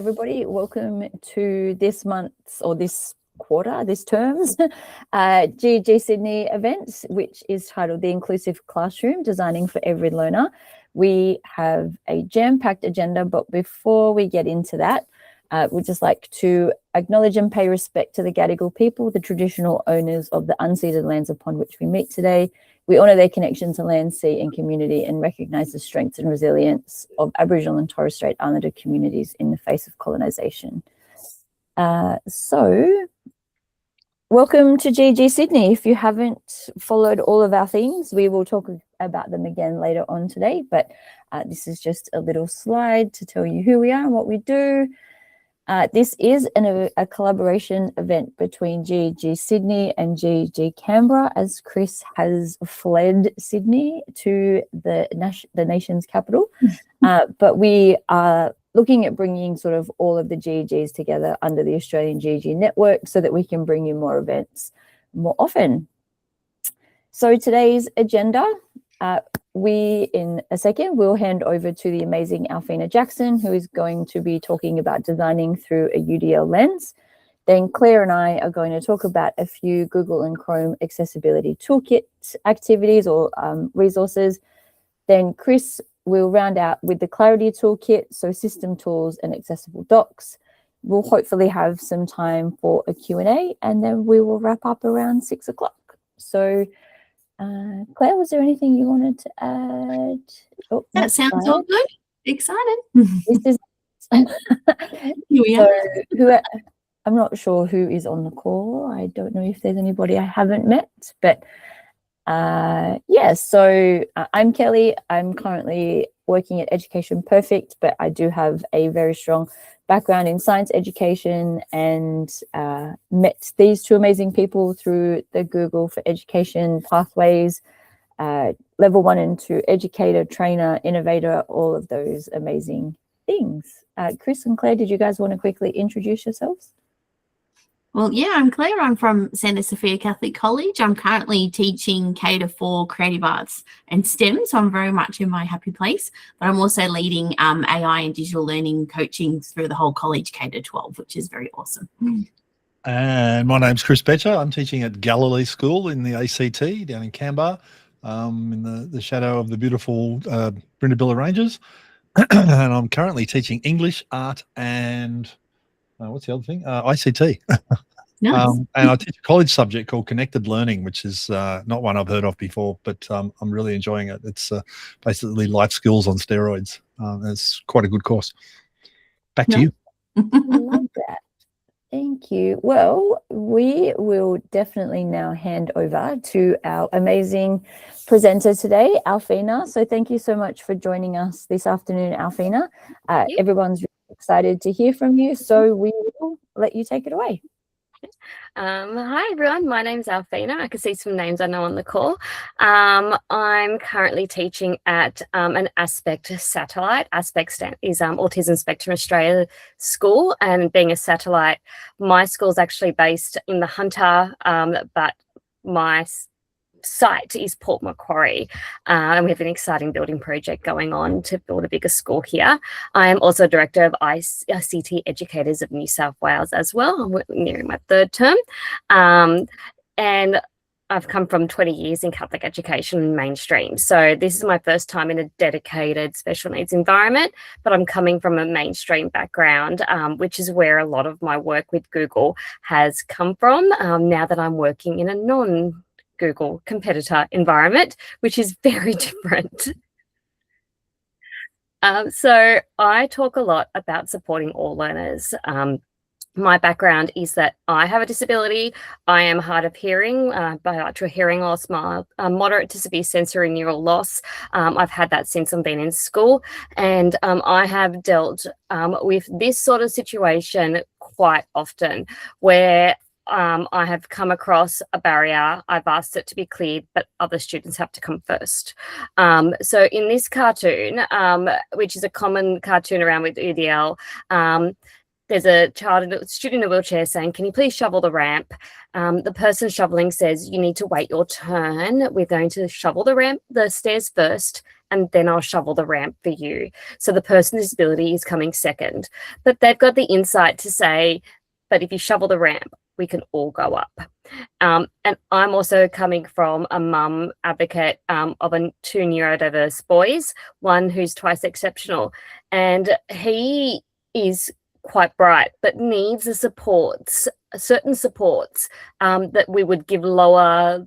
everybody. Welcome to this month's or this term's GEG Sydney event, which is titled The Inclusive Classroom, Designing for Every Learner. We have a jam-packed agenda, but before we get into that, we'd just like to acknowledge and pay respect to the Gadigal people, the traditional owners of the unceded lands upon which we meet today. We honour their connection to land, sea and community and recognise the strengths and resilience of Aboriginal and Torres Strait Islander communities in the face of colonisation. So, welcome to GEG Sydney. If you haven't followed all of our themes, we will talk about them again later on today, but this is just a little slide to tell you who we are and what we do. This is a collaboration event between GEG Sydney and GEG Canberra, as Chris has fled Sydney to the nation's capital. But we are looking at bringing sort of all of the GEGs together under the Australian GEG network so that we can bring you more events more often. So today's agenda, in a second, we'll hand over to the amazing Alfina Jackson, who is going to be talking about designing through a UDL lens. Then Claire and I are going to talk about a few Google and Chrome Accessibility Toolkit activities or resources. Then Chris will round out with the Clarity Toolkit, so system tools and accessible docs. We'll hopefully have some time for a Q&A, and then we will wrap up around 6 o'clock. So Claire, was there anything you wanted to add? Oh, that sounds all good. Excited. This is Here we are. I'm not sure who is on the call. I don't know if there's anybody I haven't met, but yeah, so I'm Kelly. I'm currently working at Education Perfect, but I do have a very strong background in science education and met these two amazing people through the Google for Education pathways, level 1 and 2 educator, trainer, innovator, all of those amazing things. Chris and Claire, did you guys want to quickly introduce yourselves? Well, yeah, I'm Claire. I'm from Santa Sophia Catholic College. I'm currently teaching K-4 creative arts and STEM, so I'm very much in my happy place. But I'm also leading AI and digital learning coaching through the whole college K-12, which is very awesome. And my name's Chris Betcher. I'm teaching at Galilee School in the ACT down in Canberra, in the shadow of the beautiful Brindabilla Ranges. And I'm currently teaching English, art, and what's the other thing? ICT. Nice. And I teach a college subject called Connected Learning, which is not one I've heard of before, but I'm really enjoying it. It's basically life skills on steroids. It's quite a good course. Back to you. I love that. Thank you. Well, we will definitely now hand over to our amazing presenter today, Alfina. So thank you so much for joining us this afternoon, Alfina. Everyone's excited to hear from you, so we will let you take it away. Hi everyone, my name's Alfina. I can see some names I know on the call. I'm currently teaching at an Aspect satellite. Aspect is Autism Spectrum Australia school, and being a satellite, my school is actually based in the Hunter, but my site is Port Macquarie, and we have an exciting building project going on to build a bigger school here. I am also director of ICT Educators of New South Wales as well. I'm nearing my 3rd term, and I've come from 20 years in Catholic education and mainstream. So this is my first time in a dedicated special needs environment, but I'm coming from a mainstream background, which is where a lot of my work with Google has come from, now that I'm working in a non-Google competitor environment, which is very different. So I talk a lot about supporting all learners. My background is that I have a disability. I am hard of hearing, bilateral hearing loss, moderate to severe sensory neural loss. I've had that since I've been in school, and I have dealt with this sort of situation quite often, where I have come across a barrier. I've asked it to be cleared, but other students have to come first. So in this cartoon, which is a common cartoon around with UDL, there's a student in a wheelchair saying, can you please shovel the ramp? The person shoveling says, you need to wait your turn. We're going to shovel the stairs first, and then I'll shovel the ramp for you. So the person with disability is coming second. But they've got the insight to say, but if you shovel the ramp, we can all go up. And I'm also coming from a mum advocate of two neurodiverse boys, one who's twice exceptional, and he is quite bright, but needs certain supports that we would give lower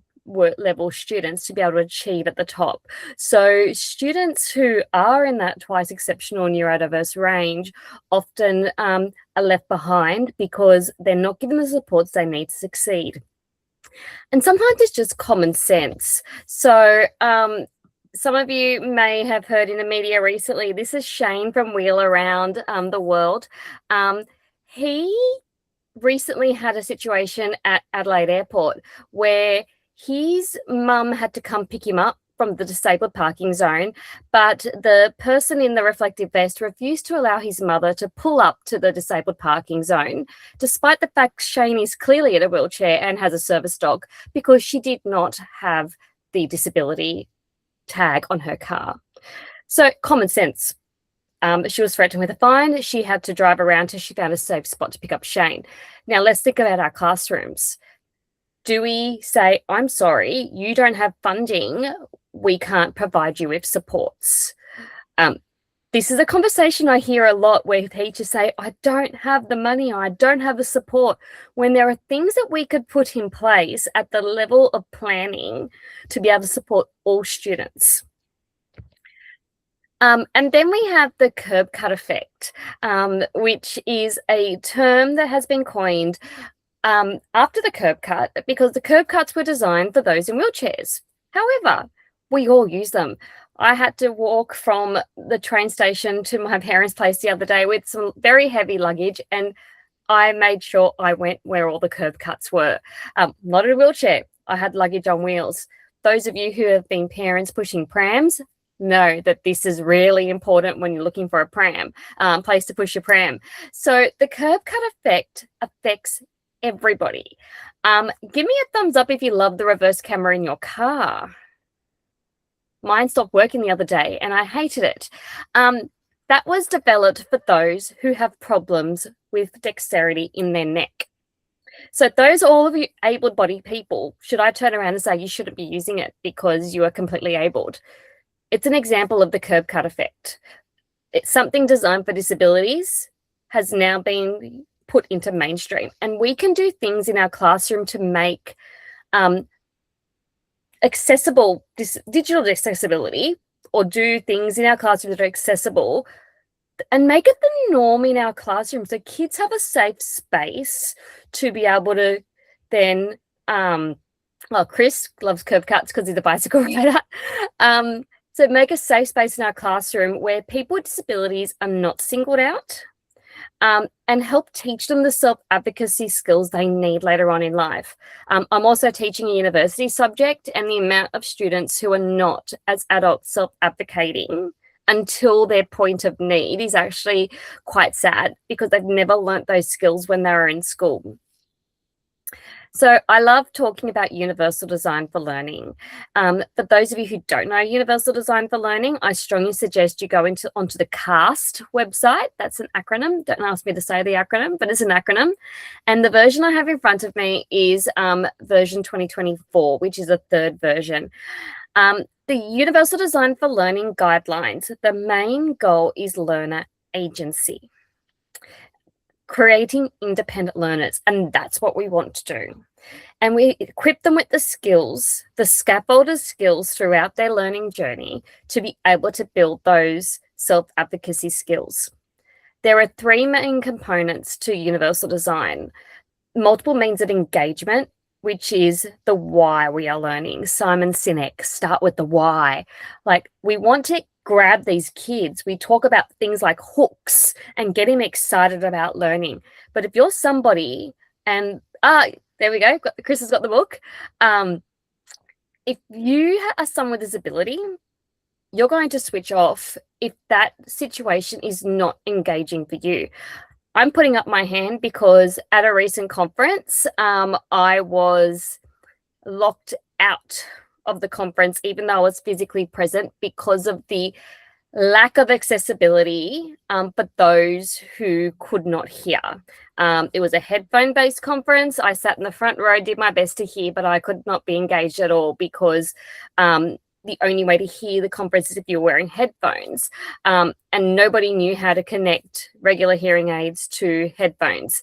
level students to be able to achieve at the top. So students who are in that twice exceptional neurodiverse range often are left behind because they're not given the supports they need to succeed. And sometimes it's just common sense. So some of you may have heard in the media recently, this is Shane from Wheel Around the World. He recently had a situation at Adelaide Airport where his mum had to come pick him up from the disabled parking zone, but the person in the reflective vest refused to allow his mother to pull up to the disabled parking zone, despite the fact Shane is clearly in a wheelchair and has a service dog, because she did not have the disability tag on her car. So common sense. She was threatened with a fine. She had to drive around till she found a safe spot to pick up Shane. Now let's think about our classrooms. Do we say, I'm sorry, you don't have funding, we can't provide you with supports? This is a conversation I hear a lot where teachers say, I don't have the money, I don't have the support, when there are things that we could put in place at the level of planning to be able to support all students. And then we have the curb cut effect, which is a term that has been coined after the curb cut, because the curb cuts were designed for those in wheelchairs. However, we all use them. I had to walk from the train station to my parents' place the other day with some very heavy luggage, and I made sure I went where all the curb cuts were. Not in a wheelchair. I had luggage on wheels. Those of you who have been parents pushing prams know that this is really important when you're looking for a pram, place to push your pram. So the curb cut effect affects everybody. Give me a thumbs up if you love the reverse camera in your car. Mine stopped working the other day and I hated it. That was developed for those who have problems with dexterity in their neck. So all of you able-bodied people, should I turn around and say you shouldn't be using it because you are completely abled? It's an example of the curb cut effect. It's something designed for disabilities, has now been put into mainstream, and we can do things in our classroom to make accessible digital accessibility, or do things in our classroom that are accessible and make it the norm in our classroom, so kids have a safe space to be able to then well, Chris loves curb cuts because he's a bicycle rider. So make a safe space in our classroom where people with disabilities are not singled out, and help teach them the self-advocacy skills they need later on in life. I'm also teaching a university subject, and the amount of students who are not, as adults, self-advocating until their point of need is actually quite sad, because they've never learnt those skills when they were in school. So I love talking about universal design for learning. For those of you who don't know universal design for learning, I strongly suggest you go onto the CAST website. That's an acronym. Don't ask me to say the acronym, but it's an acronym. And the version I have in front of me is version 2024, which is a third version. The universal design for learning guidelines, the main goal is learner agency, creating independent learners, and that's what we want to do. And we equip them with the skills, the scaffolded skills throughout their learning journey to be able to build those self-advocacy skills. There are three main components to universal design: multiple means of engagement, which is the why we are learning. Simon Sinek, start with the why. Like, we want to grab these kids. We talk about things like hooks and get him excited about learning. But if you're somebody, and there we go, Chris has got the book. If you are someone with disability, you're going to switch off if that situation is not engaging for you. I'm putting up my hand because at a recent conference, I was locked out of the conference, even though I was physically present, because of the lack of accessibility for those who could not hear. It was a headphone-based conference. I sat in the front row, did my best to hear, but I could not be engaged at all because the only way to hear the conference is if you're wearing headphones. And nobody knew how to connect regular hearing aids to headphones.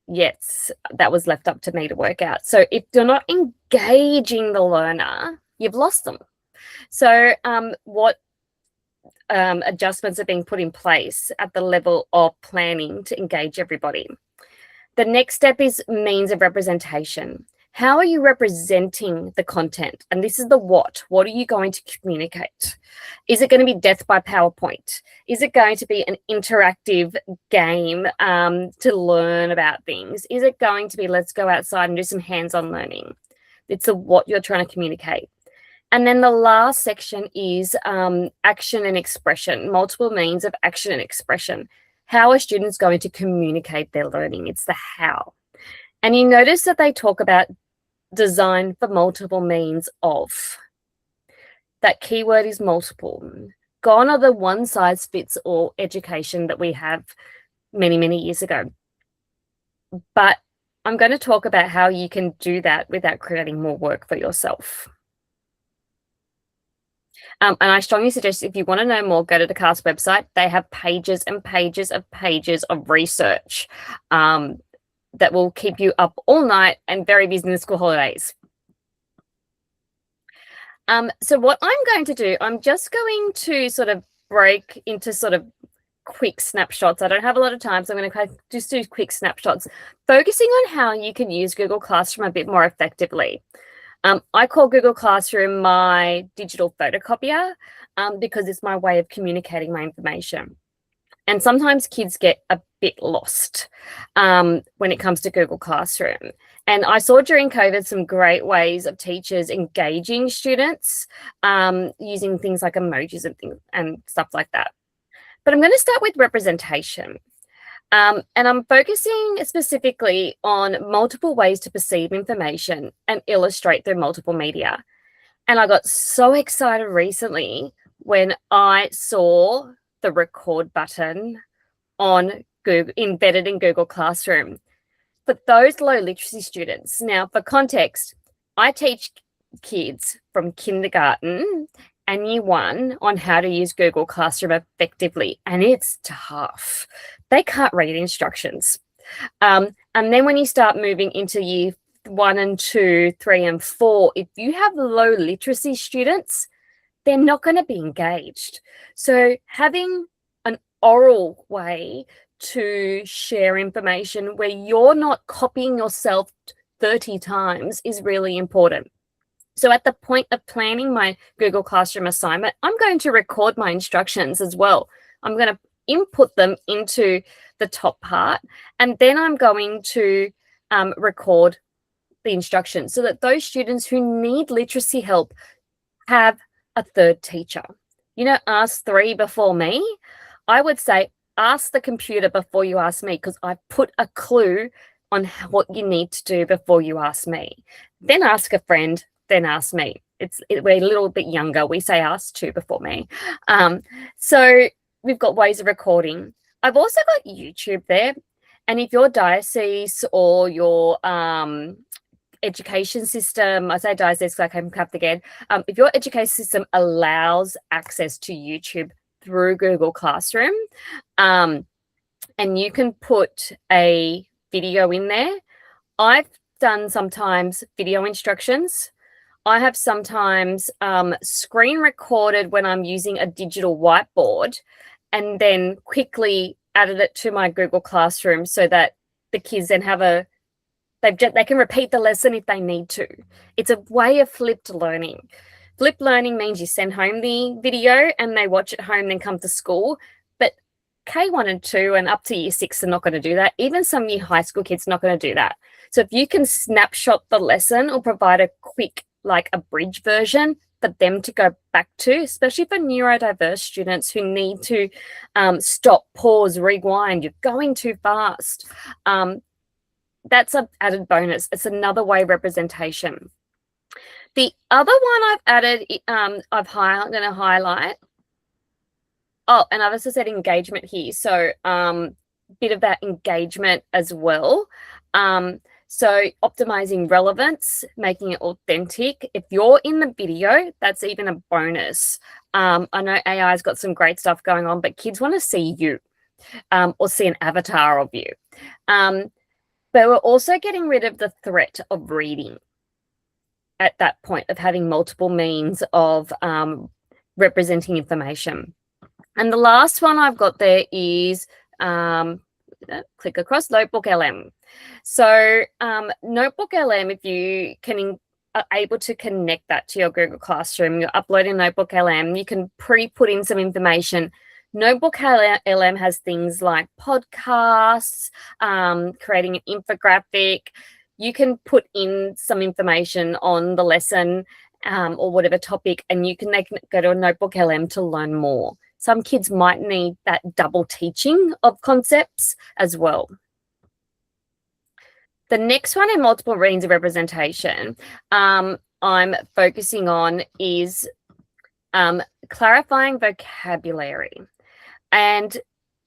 Yes, that was left up to me to work out. So if you're not engaging the learner, you've lost them. So what adjustments are being put in place at the level of planning to engage everybody? The next step is means of representation. How are you representing the content? And this is the what. What are you going to communicate? Is it going to be death by PowerPoint? Is it going to be an interactive game to learn about things? Is it going to be let's go outside and do some hands-on learning? It's the what you're trying to communicate. And then the last section is action and expression, multiple means of action and expression. How are students going to communicate their learning? It's the how. And you notice that they talk about design for multiple means of. That keyword is multiple. Gone are the one-size-fits-all education that we have many, many years ago. But I'm going to talk about how you can do that without creating more work for yourself. And I strongly suggest if you want to know more, go to the CAST website. They have pages and pages of research that will keep you up all night and very busy in the school holidays. So what I'm going to do, I'm just going to sort of break into sort of quick snapshots. I don't have a lot of time, so I'm going to just do quick snapshots, focusing on how you can use Google Classroom a bit more effectively. I call Google Classroom my digital photocopier because it's my way of communicating my information. And sometimes kids get a bit lost when it comes to Google Classroom. And I saw during COVID some great ways of teachers engaging students using things like emojis and things and stuff like that. But I'm going to start with representation. And I'm focusing specifically on multiple ways to perceive information and illustrate through multiple media. And I got so excited recently when I saw the record button on Google, embedded in Google Classroom. For those low literacy students, now for context, I teach kids from kindergarten and year one on how to use Google Classroom effectively, and it's tough. They can't read instructions. And then when you start moving into year 1 and 2, 3 and 4, if you have low literacy students, they're not going to be engaged. So having an oral way to share information where you're not copying yourself 30 times is really important. So at the point of planning my Google Classroom assignment, I'm going to record my instructions as well. I'm going to input them into the top part, and then I'm going to record the instructions so that those students who need literacy help have a third teacher. You know, ask 3 before me. I would say ask the computer before you ask me, because I put a clue on what you need to do before you ask me. Then ask a friend, then ask me. We're a little bit younger. We say ask 2 before me. So we've got ways of recording. I've also got YouTube there. And if your diocese or your education system, I say diocese because I came capped again. If your education system allows access to YouTube through Google Classroom, and you can put a video in there. I've done sometimes video instructions. I have sometimes screen recorded when I'm using a digital whiteboard and then quickly added it to my Google Classroom so that the kids then have they can repeat the lesson if they need to. It's a way of flipped learning. Flipped learning means you send home the video and they watch at home, then come to school. But K1 and 2 and up to year 6 are not going to do that. Even some year high school kids are not going to do that. So if you can snapshot the lesson or provide a quick, like a bridge version, for them to go back to, especially for neurodiverse students who need to stop, pause, rewind. You're going too fast. That's an added bonus. It's another way of representation. The other one I've added, I'm going to highlight. Oh, and I've also said engagement here. So bit of that engagement as well. So optimizing relevance, making it authentic. If you're in the video, that's even a bonus. I know AI's got some great stuff going on, but kids want to see you or see an avatar of you. But we're also getting rid of the threat of reading at that point, of having multiple means of representing information. And the last one I've got there is click across Notebook LM. So Notebook LM, if you are able to connect that to your Google Classroom, you're uploading Notebook LM, you can put in some information. Notebook LM has things like podcasts, creating an infographic. You can put in some information on the lesson or whatever topic, and they can go to a Notebook LM to learn more. Some kids might need that double teaching of concepts as well. The next one in multiple means of representation I'm focusing on is clarifying vocabulary. And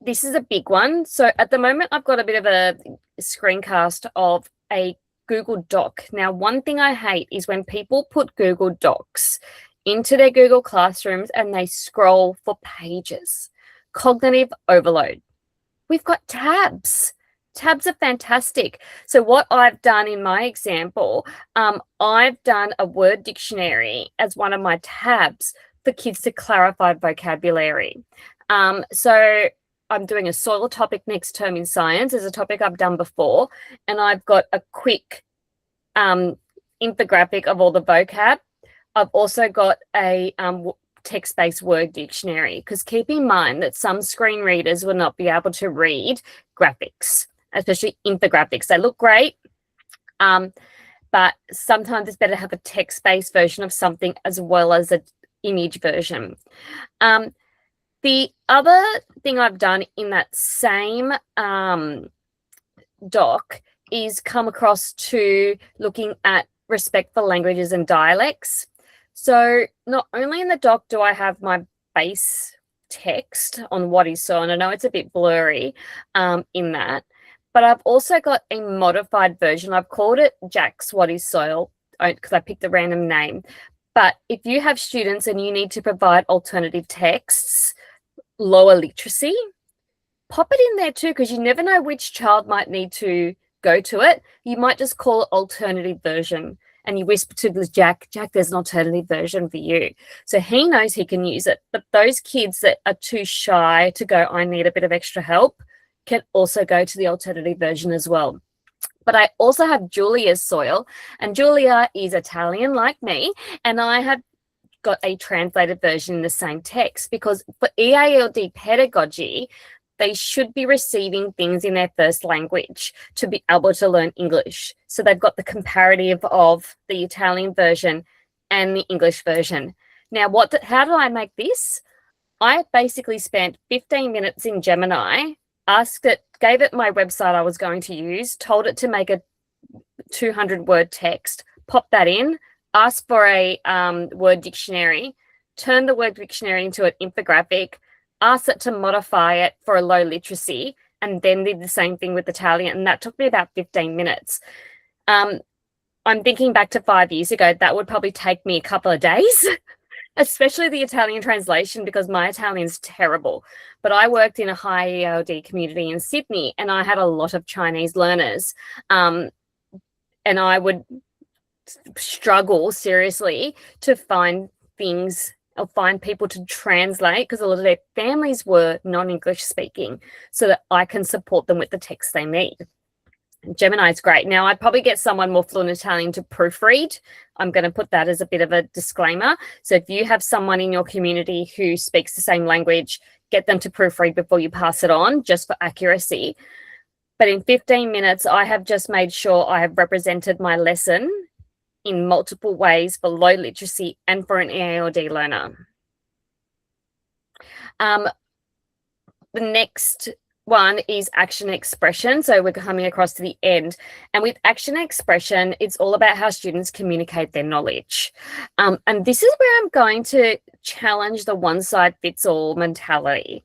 this is a big one. So at the moment, I've got a bit of a screencast of a Google Doc. Now, one thing I hate is when people put Google Docs into their Google Classrooms and they scroll for pages. Cognitive overload. We've got tabs. Tabs are fantastic. So what I've done in my example, I've done a word dictionary as one of my tabs for kids to clarify vocabulary. So I'm doing a soil topic next term in science as a topic I've done before, and I've got a quick infographic of all the vocab. I've also got a text-based word dictionary, because keep in mind that some screen readers will not be able to read graphics, especially infographics. They look great, but sometimes it's better to have a text-based version of something as well as an image version. The other thing I've done in that same doc is come across to looking at respect for languages and dialects. So not only in the doc do I have my base text on what is so, and I know it's a bit blurry in that, but I've also got a modified version. I've called it Jack's What is Soil, because I picked a random name. But if you have students and you need to provide alternative texts, lower literacy, pop it in there too, because you never know which child might need to go to it. You might just call it alternative version, and you whisper to Jack, there's an alternative version for you. So he knows he can use it. But those kids that are too shy to go, I need a bit of extra help, can also go to the alternative version as well. But I also have Julia's Soil, and Julia is Italian like me, and I have got a translated version in the same text, because for EALD pedagogy, they should be receiving things in their first language to be able to learn English. So they've got the comparative of the Italian version and the English version. Now, how do I make this? I basically spent 15 minutes in Gemini, gave it my website I was going to use, told it to make a 200-word text, pop that in, ask for a word dictionary, turn the word dictionary into an infographic, asked it to modify it for a low literacy, and then did the same thing with Italian. And that took me about 15 minutes. I'm thinking back to 5 years ago, that would probably take me a couple of days, especially the Italian translation, because my Italian's terrible. But I worked in a high ELD community in Sydney, and I had a lot of Chinese learners. And I would struggle seriously to find things or find people to translate, because a lot of their families were non-English speaking, so that I can support them with the text they need. Gemini is great. Now, I'd probably get someone more fluent Italian to proofread. I'm going to put that as a bit of a disclaimer. So if you have someone in your community who speaks the same language, get them to proofread before you pass it on, just for accuracy. But in 15 minutes, I have just made sure I have represented my lesson in multiple ways for low literacy and for an EALD learner. The next one is action expression. So we're coming across to the end. And with action expression, it's all about how students communicate their knowledge. And this is where I'm going to challenge the one-size-fits-all mentality.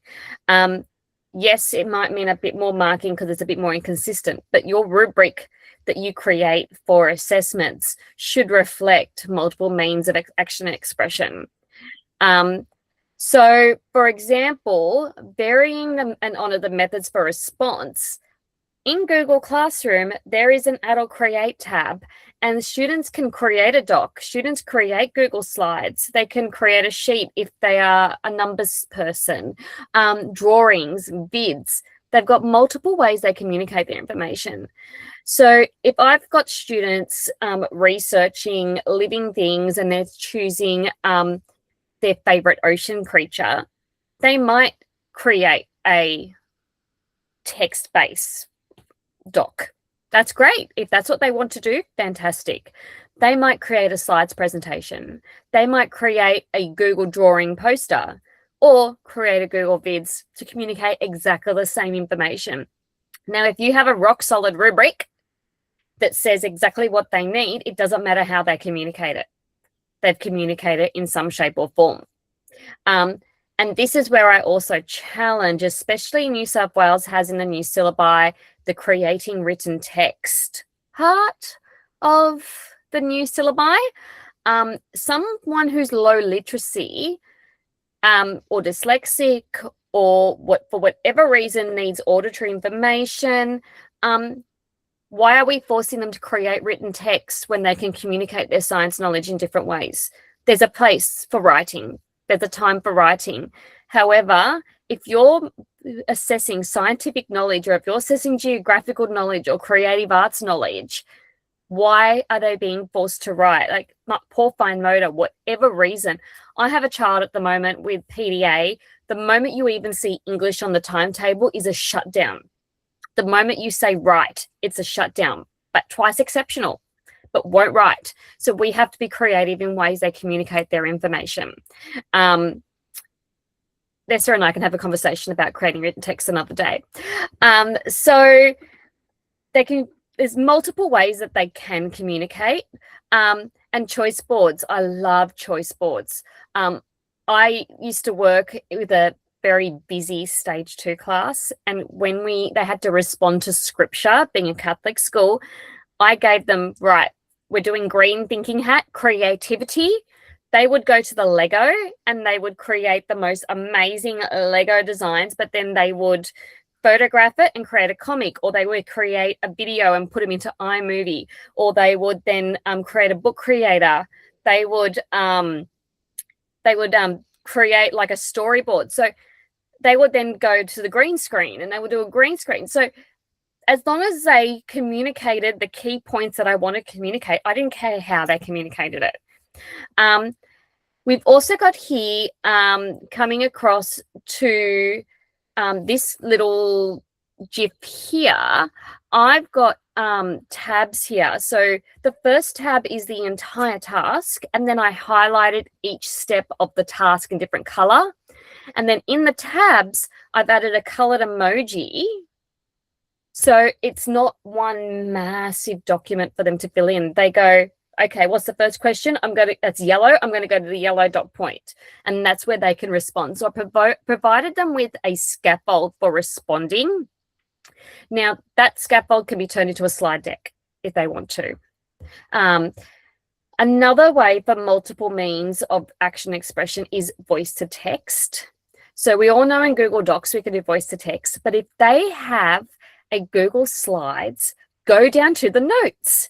Yes, it might mean a bit more marking because it's a bit more inconsistent, but your rubric that you create for assessments should reflect multiple means of action expression. So, for example, varying and honor the methods for response. In Google Classroom, there is an Adult Create tab, and students can create a doc. Students create Google Slides. They can create a sheet if they are a numbers person, drawings, vids. They've got multiple ways they communicate their information. So if I've got students researching living things and they're choosing their favorite ocean creature, they might create a text-based doc. That's great. If that's what they want to do, fantastic. They might create a slides presentation. They might create a Google drawing poster or create a Google Vids to communicate exactly the same information. Now, if you have a rock solid rubric that says exactly what they need, it doesn't matter how they communicate it. They've communicated in some shape or form. And this is where I also challenge, especially New South Wales has in the new syllabi, the creating written text part of the new syllabi. Someone who's low literacy or dyslexic or for whatever reason needs auditory information, why are we forcing them to create written text when they can communicate their science knowledge in different ways? There's a place for writing. There's a time for writing. However, if you're assessing scientific knowledge or if you're assessing geographical knowledge or creative arts knowledge, why are they being forced to write? Like poor fine motor, whatever reason. I have a child at the moment with PDA. The moment you even see English on the timetable is a shutdown. The moment you say write, it's a shutdown, but twice exceptional, but won't write. So we have to be creative in ways they communicate their information. Lester and I can have a conversation about creating written text another day. So there's multiple ways that they can communicate. And choice boards, I love choice boards. I used to work with a very busy stage 2 class, and when they had to respond to scripture, being a Catholic school, I gave them, right, we're doing green thinking hat, creativity. They would go to the Lego and they would create the most amazing Lego designs, but then they would photograph it and create a comic, or they would create a video and put them into iMovie, or they would then create a book creator. They would create like a storyboard. So they would then go to the green screen and they would do a green screen. So as long as they communicated the key points that I want to communicate, I didn't care how they communicated it. We've also got here coming across to this little GIF here. I've got tabs here. So the first tab is the entire task, and then I highlighted each step of the task in different color. And then in the tabs, I've added a colored emoji. So it's not one massive document for them to fill in. They go, okay, what's the first question? That's yellow. I'm going to go to the yellow dot point. And that's where they can respond. So I provided them with a scaffold for responding. Now, that scaffold can be turned into a slide deck if they want to. Another way for multiple means of action expression is voice to text. So we all know in Google Docs we can do voice to text, but if they have a Google Slides, go down to the notes.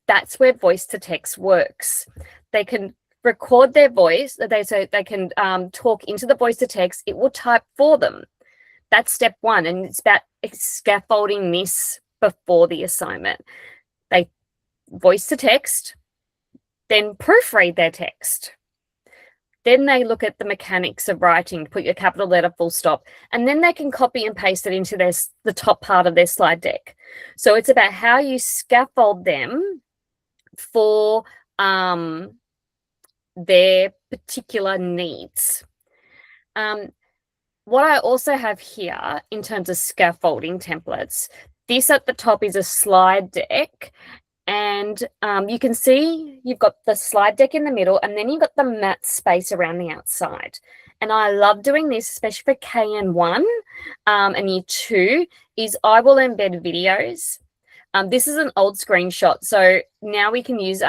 That's where voice to text works. They can record their voice, so they can talk into the voice to text. It will type for them. That's step one, and it's about scaffolding this before the assignment. They voice to text, then proofread their text. Then they look at the mechanics of writing, put your capital letter, full stop, and then they can copy and paste it into the top part of their slide deck. So it's about how you scaffold them for their particular needs. What I also have here in terms of scaffolding templates, this at the top is a slide deck. And you can see you've got the slide deck in the middle, and then you've got the mat space around the outside. And I love doing this, especially for KN1 and Year 2, is I will embed videos. This is an old screenshot. So now we can use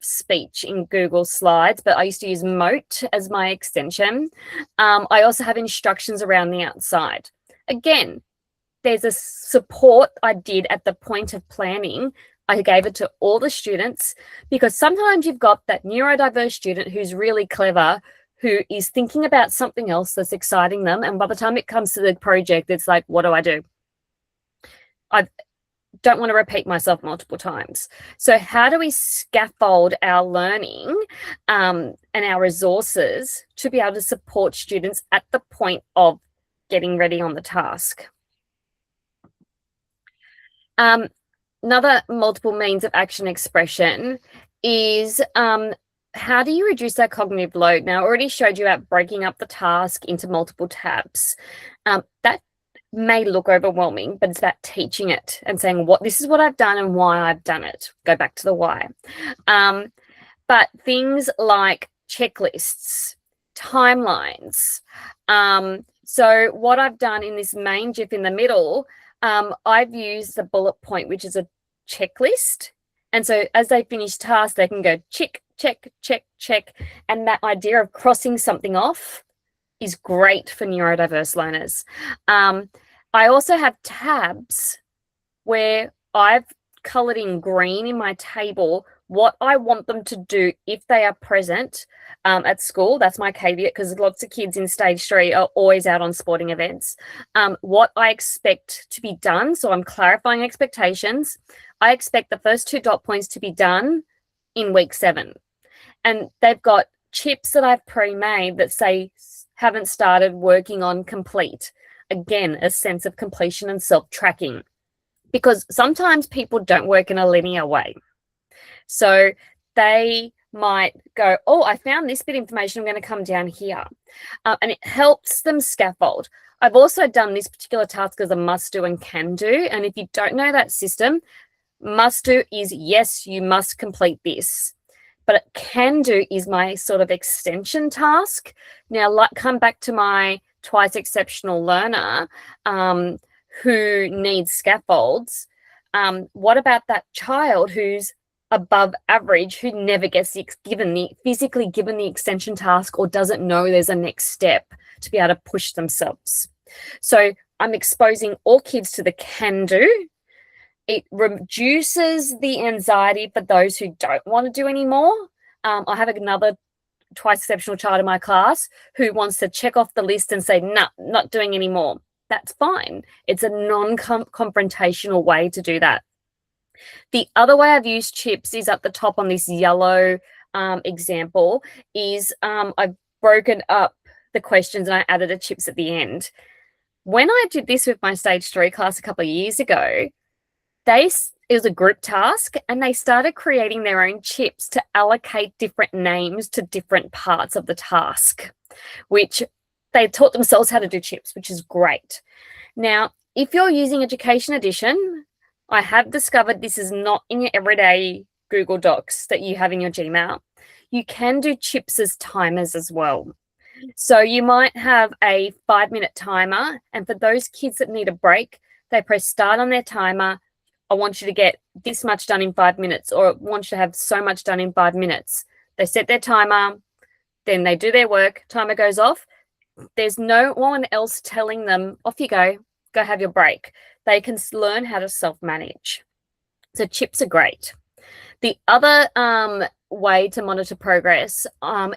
speech in Google Slides, but I used to use Moat as my extension. I also have instructions around the outside. Again, there's a support I did at the point of planning. I gave it to all the students, because sometimes you've got that neurodiverse student who's really clever, who is thinking about something else that's exciting them. And by the time it comes to the project, it's like, what do? I don't want to repeat myself multiple times. So how do we scaffold our learning and our resources to be able to support students at the point of getting ready on the task? Another multiple means of action expression is how do you reduce that cognitive load? Now, I already showed you about breaking up the task into multiple tabs. That may look overwhelming, but it's about teaching it and saying, this is what I've done and why I've done it. Go back to the why. But things like checklists, timelines. So what I've done in this main GIF in the middle, I've used the bullet point, which is a checklist. And so as they finish tasks, they can go check, check, check, check. And that idea of crossing something off is great for neurodiverse learners. I also have tabs where I've colored in green in my table what I want them to do if they are present at school. That's my caveat, because lots of kids in stage 3 are always out on sporting events. What I expect to be done, so I'm clarifying expectations. I expect the first 2 dot points to be done in week 7. And they've got chips that I've pre-made that say haven't started working on complete. Again, a sense of completion and self-tracking, because sometimes people don't work in a linear way. So they might go, I found this bit of information, I'm going to come down here. And it helps them scaffold. I've also done this particular task as a must do and can do. And if you don't know that system, must do is, yes, you must complete this. But can do is my sort of extension task. Now, come back to my twice exceptional learner who needs scaffolds. What about that child who's above average, who never gets physically given the extension task, or doesn't know there's a next step to be able to push themselves? So I'm exposing all kids to the can do. It reduces the anxiety for those who don't want to do anymore. I have another twice exceptional child in my class who wants to check off the list and say, nah, not doing anymore. That's fine. It's a non-confrontational way to do that. The other way I've used chips is at the top on this yellow example is I've broken up the questions and I added a chips at the end. When I did this with my stage 3 class a couple of years ago, it was a group task, and they started creating their own chips to allocate different names to different parts of the task, which they taught themselves how to do chips, which is great. Now, if you're using Education Edition, I have discovered this is not in your everyday Google Docs that you have in your Gmail. You can do chips as timers as well. So you might have a 5-minute timer, and for those kids that need a break, they press start on their timer. I want you to get this much done in 5 minutes, or I want you to have so much done in 5 minutes. They set their timer, then they do their work, timer goes off. There's no one else telling them, off you go have your break. They can learn how to self-manage. So chips are great. The other way to monitor progress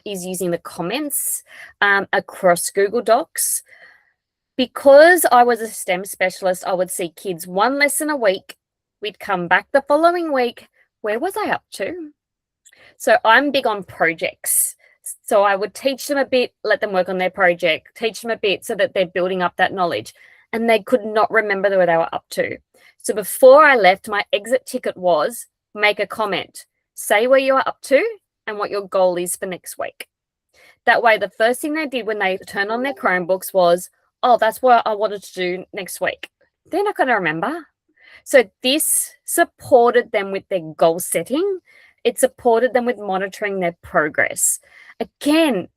is using the comments across Google Docs. Because I was a STEM specialist, I would see kids 1 lesson a week. We'd come back the following week. Where was I up to? So I'm big on projects. So I would teach them a bit, let them work on their project, teach them a bit so that they're building up that knowledge. And they could not remember where they were up to. So before I left, my exit ticket was make a comment. say where you are up to and what your goal is for next week. That way, the first thing they did when they turned on their Chromebooks was, oh, that's what I wanted to do next week. They're not going to remember. So this supported them with their goal setting. It supported them with monitoring their progress. Again,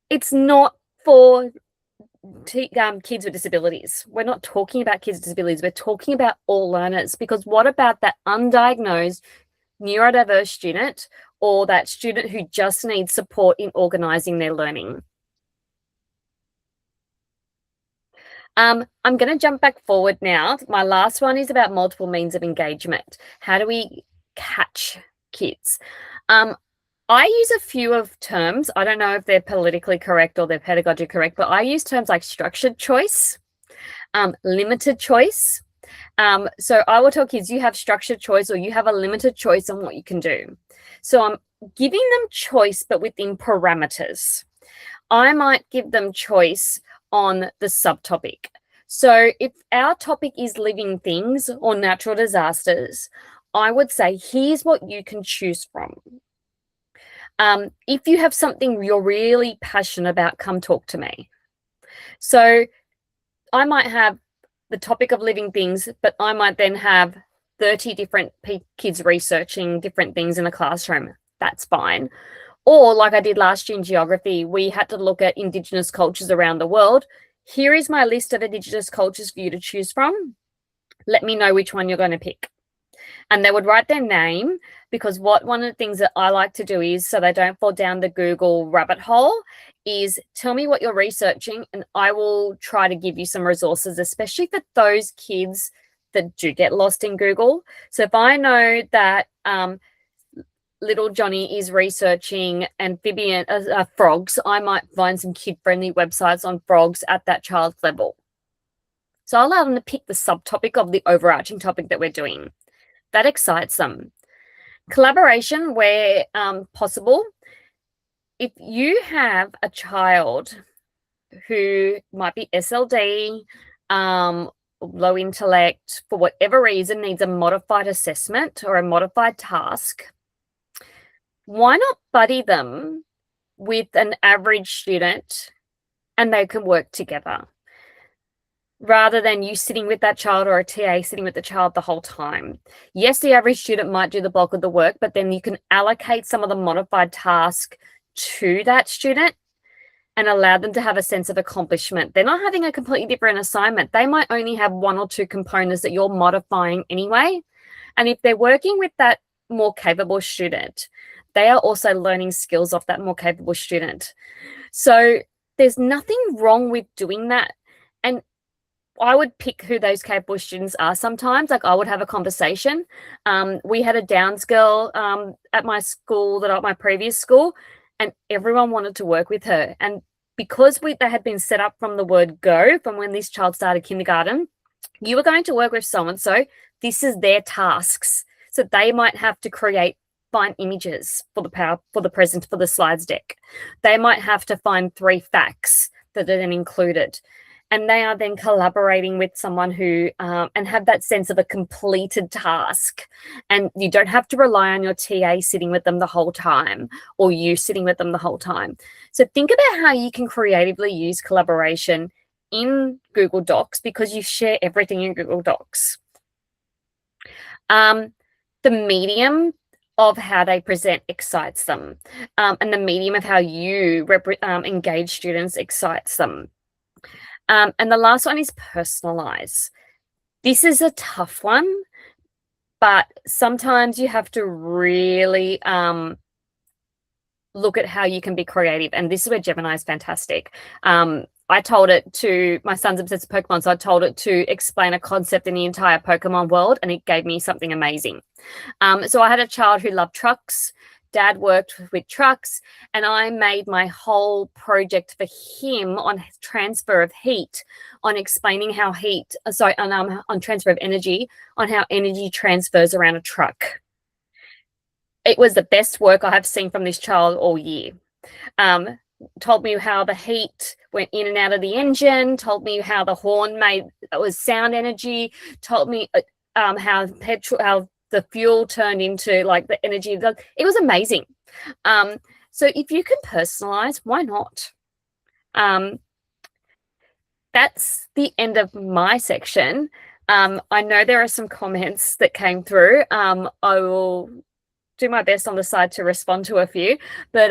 it's not for kids with disabilities. We're not talking about kids with disabilities. We're talking about all learners, because what about that undiagnosed neurodiverse student or that student who just needs support in organizing their learning? I'm going to jump back forward now. My last one is about multiple means of engagement. How do we catch kids? I use a few of terms. I don't know if they're politically correct or they're pedagogically correct, but I use terms like structured choice, limited choice. So I will tell kids, you have structured choice or you have a limited choice on what you can do. So I'm giving them choice, but within parameters. I might give them choice on the subtopic. So if our topic is living things or natural disasters, I would say, here's what you can choose from. If you have something you're really passionate about, come talk to me. So I might have the topic of living things, but I might then have 30 different kids researching different things in a classroom. That's fine. Or like I did last year in geography, we had to look at Indigenous cultures around the world. Here is my list of Indigenous cultures for you to choose from. Let me know which one you're going to pick. And they would write their name, because one of the things that I like to do is, so they don't fall down the Google rabbit hole, is tell me what you're researching and I will try to give you some resources, especially for those kids that do get lost in Google. So if I know that little Johnny is researching amphibian frogs, I might find some kid-friendly websites on frogs at that child's level. So I'll allow them to pick the subtopic of the overarching topic that we're doing. That excites them. Collaboration where possible. If you have a child who might be SLD, low intellect, for whatever reason needs a modified assessment or a modified task, why not buddy them with an average student and they can work together, rather than you sitting with that child or a TA sitting with the child the whole time? Yes, the average student might do the bulk of the work, but then you can allocate some of the modified task to that student and allow them to have a sense of accomplishment. They're not having a completely different assignment. They might only have one or two components that you're modifying anyway. And if they're working with that more capable student, they are also learning skills off that more capable student. So there's nothing wrong with doing that. And I would pick who those capable students are sometimes. Like, I would have a conversation. We had a Downs girl at my school, at my previous school, and everyone wanted to work with her. And because they had been set up from the word go, from when this child started kindergarten, you were going to work with so-and-so. This is their tasks. So they might have to find images for the slides deck. They might have to find 3 facts that are then included. And they are then collaborating with someone who, and have that sense of a completed task. And you don't have to rely on your TA sitting with them the whole time, or you sitting with them the whole time. So think about how you can creatively use collaboration in Google Docs, because you share everything in Google Docs. The medium of how they present excites them. And the medium of how you engage students excites them. And the last one is personalize. This is a tough one, but sometimes you have to really look at how you can be creative. And this is where Gemini is fantastic. I told it to, my son's obsessed with Pokemon, so I told it to explain a concept in the entire Pokemon world, and it gave me something amazing. So I had a child who loved trucks. Dad worked with trucks, and I made my whole project for him on transfer of heat, on explaining how on transfer of energy, on how energy transfers around a truck. It was the best work I have seen from this child all year. Told me how the heat went in and out of the engine, told me how the horn was sound energy, told me how the fuel turned into like the energy. It was amazing. So if you can personalize, why not? That's the end of my section. I know there are some comments that came through. I will do my best on the side to respond to a few, but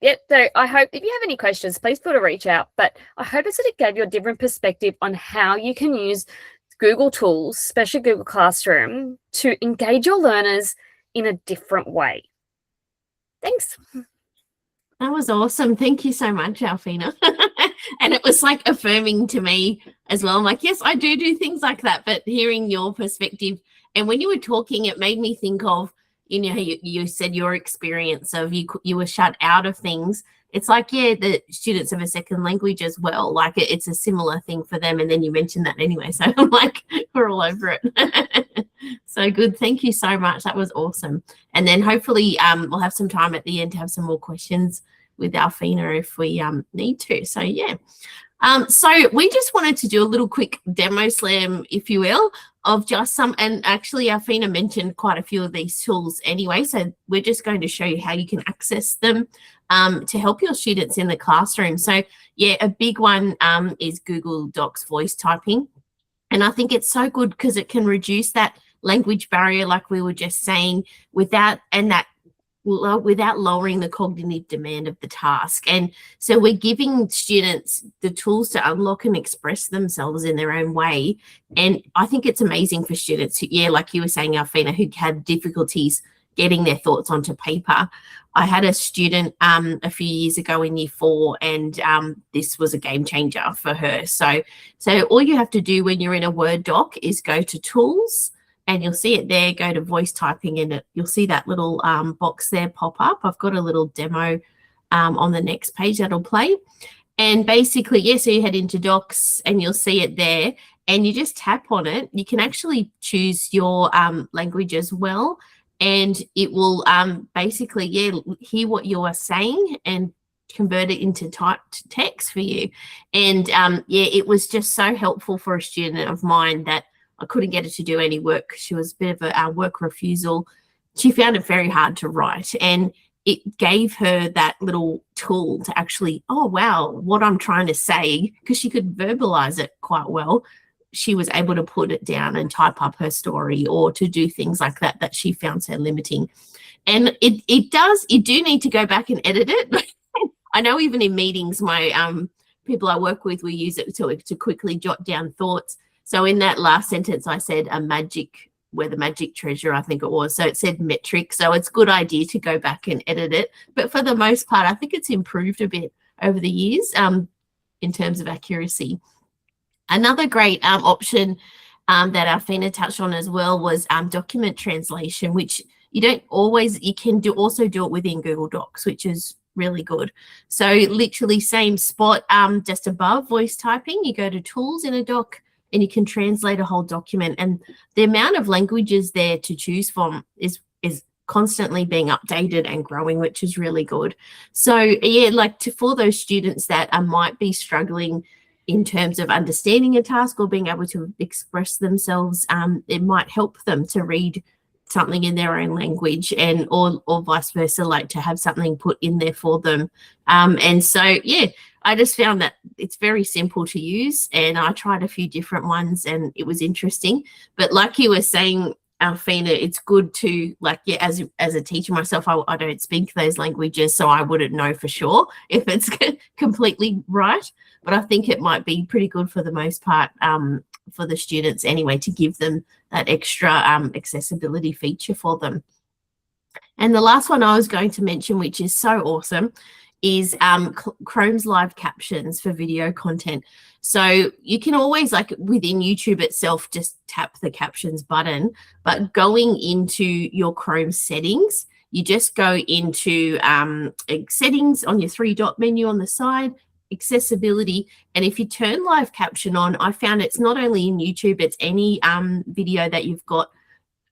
yeah, so I hope if you have any questions, please feel to reach out. But I hope it sort of gave you a different perspective on how you can use Google tools, especially Google Classroom, to engage your learners in a different way. Thanks. That was awesome. Thank you so much, Alfina. And it was like affirming to me as well. I'm like, yes, I do things like that, but hearing your perspective. And when you were talking, it made me think of, you know, you said your experience of you were shut out of things. It's like, yeah, the students of a second language as well. Like it's a similar thing for them. And then you mentioned that anyway. So I'm like, we're all over it. So good. Thank you so much. That was awesome. And then hopefully we'll have some time at the end to have some more questions with Alfina if we need to. So yeah. So we just wanted to do a little quick demo slam, if you will, of just some, and actually Alfina mentioned quite a few of these tools anyway. So we're just going to show you how you can access them to help your students in the classroom. So yeah, a big one is Google Docs voice typing. And I think it's so good because it can reduce that language barrier, like we were just saying, without lowering the cognitive demand of the task. And so we're giving students the tools to unlock and express themselves in their own way. And I think it's amazing for students who, yeah, like you were saying, Alfina, who had difficulties getting their thoughts onto paper. I had a student a few years ago in year 4, and this was a game changer for her. So all you have to do when you're in a Word doc is go to Tools, and you'll see it there, go to voice typing, and you'll see that little box there pop up. I've got a little demo on the next page that'll play. And basically, yeah, so you head into Docs and you'll see it there, and you just tap on it. You can actually choose your language as well, and it will basically, yeah, hear what you are saying and convert it into typed text for you. And yeah, it was just so helpful for a student of mine that I couldn't get her to do any work. She was a bit of a work refusal. She found it very hard to write, and it gave her that little tool to actually, oh, wow, what I'm trying to say, because she could verbalize it quite well. She was able to put it down and type up her story, or to do things like that that she found so limiting. And you do need to go back and edit it. I know even in meetings, my people I work with, we use it to quickly jot down thoughts. So in that last sentence, I said where the magic treasure, I think it was. So it said metric. So it's a good idea to go back and edit it. But for the most part, I think it's improved a bit over the years in terms of accuracy. Another great option that Alfina touched on as well was document translation, which you can also do it within Google Docs, which is really good. So literally same spot, just above voice typing, you go to Tools in a doc, and you can translate a whole document. And the amount of languages there to choose from is constantly being updated and growing, which is really good. So yeah, like for those students that might be struggling in terms of understanding a task or being able to express themselves, it might help them to read something in their own language, and or vice versa, like to have something put in there for them. And so yeah, I just found that it's very simple to use, and I tried a few different ones and it was interesting. But like you were saying, Alfina, it's good to, like, yeah, as a teacher myself, I don't speak those languages, so I wouldn't know for sure if it's completely right. But I think it might be pretty good for the most part for the students anyway, to give them that extra accessibility feature for them. And the last one I was going to mention, which is so awesome, is Chrome's live captions for video content. So you can always, like within YouTube itself, just tap the captions button, but going into your Chrome settings, you just go into settings on your 3-dot menu on the side, accessibility, and if you turn live caption on, I found it's not only in YouTube, it's any video that you've got,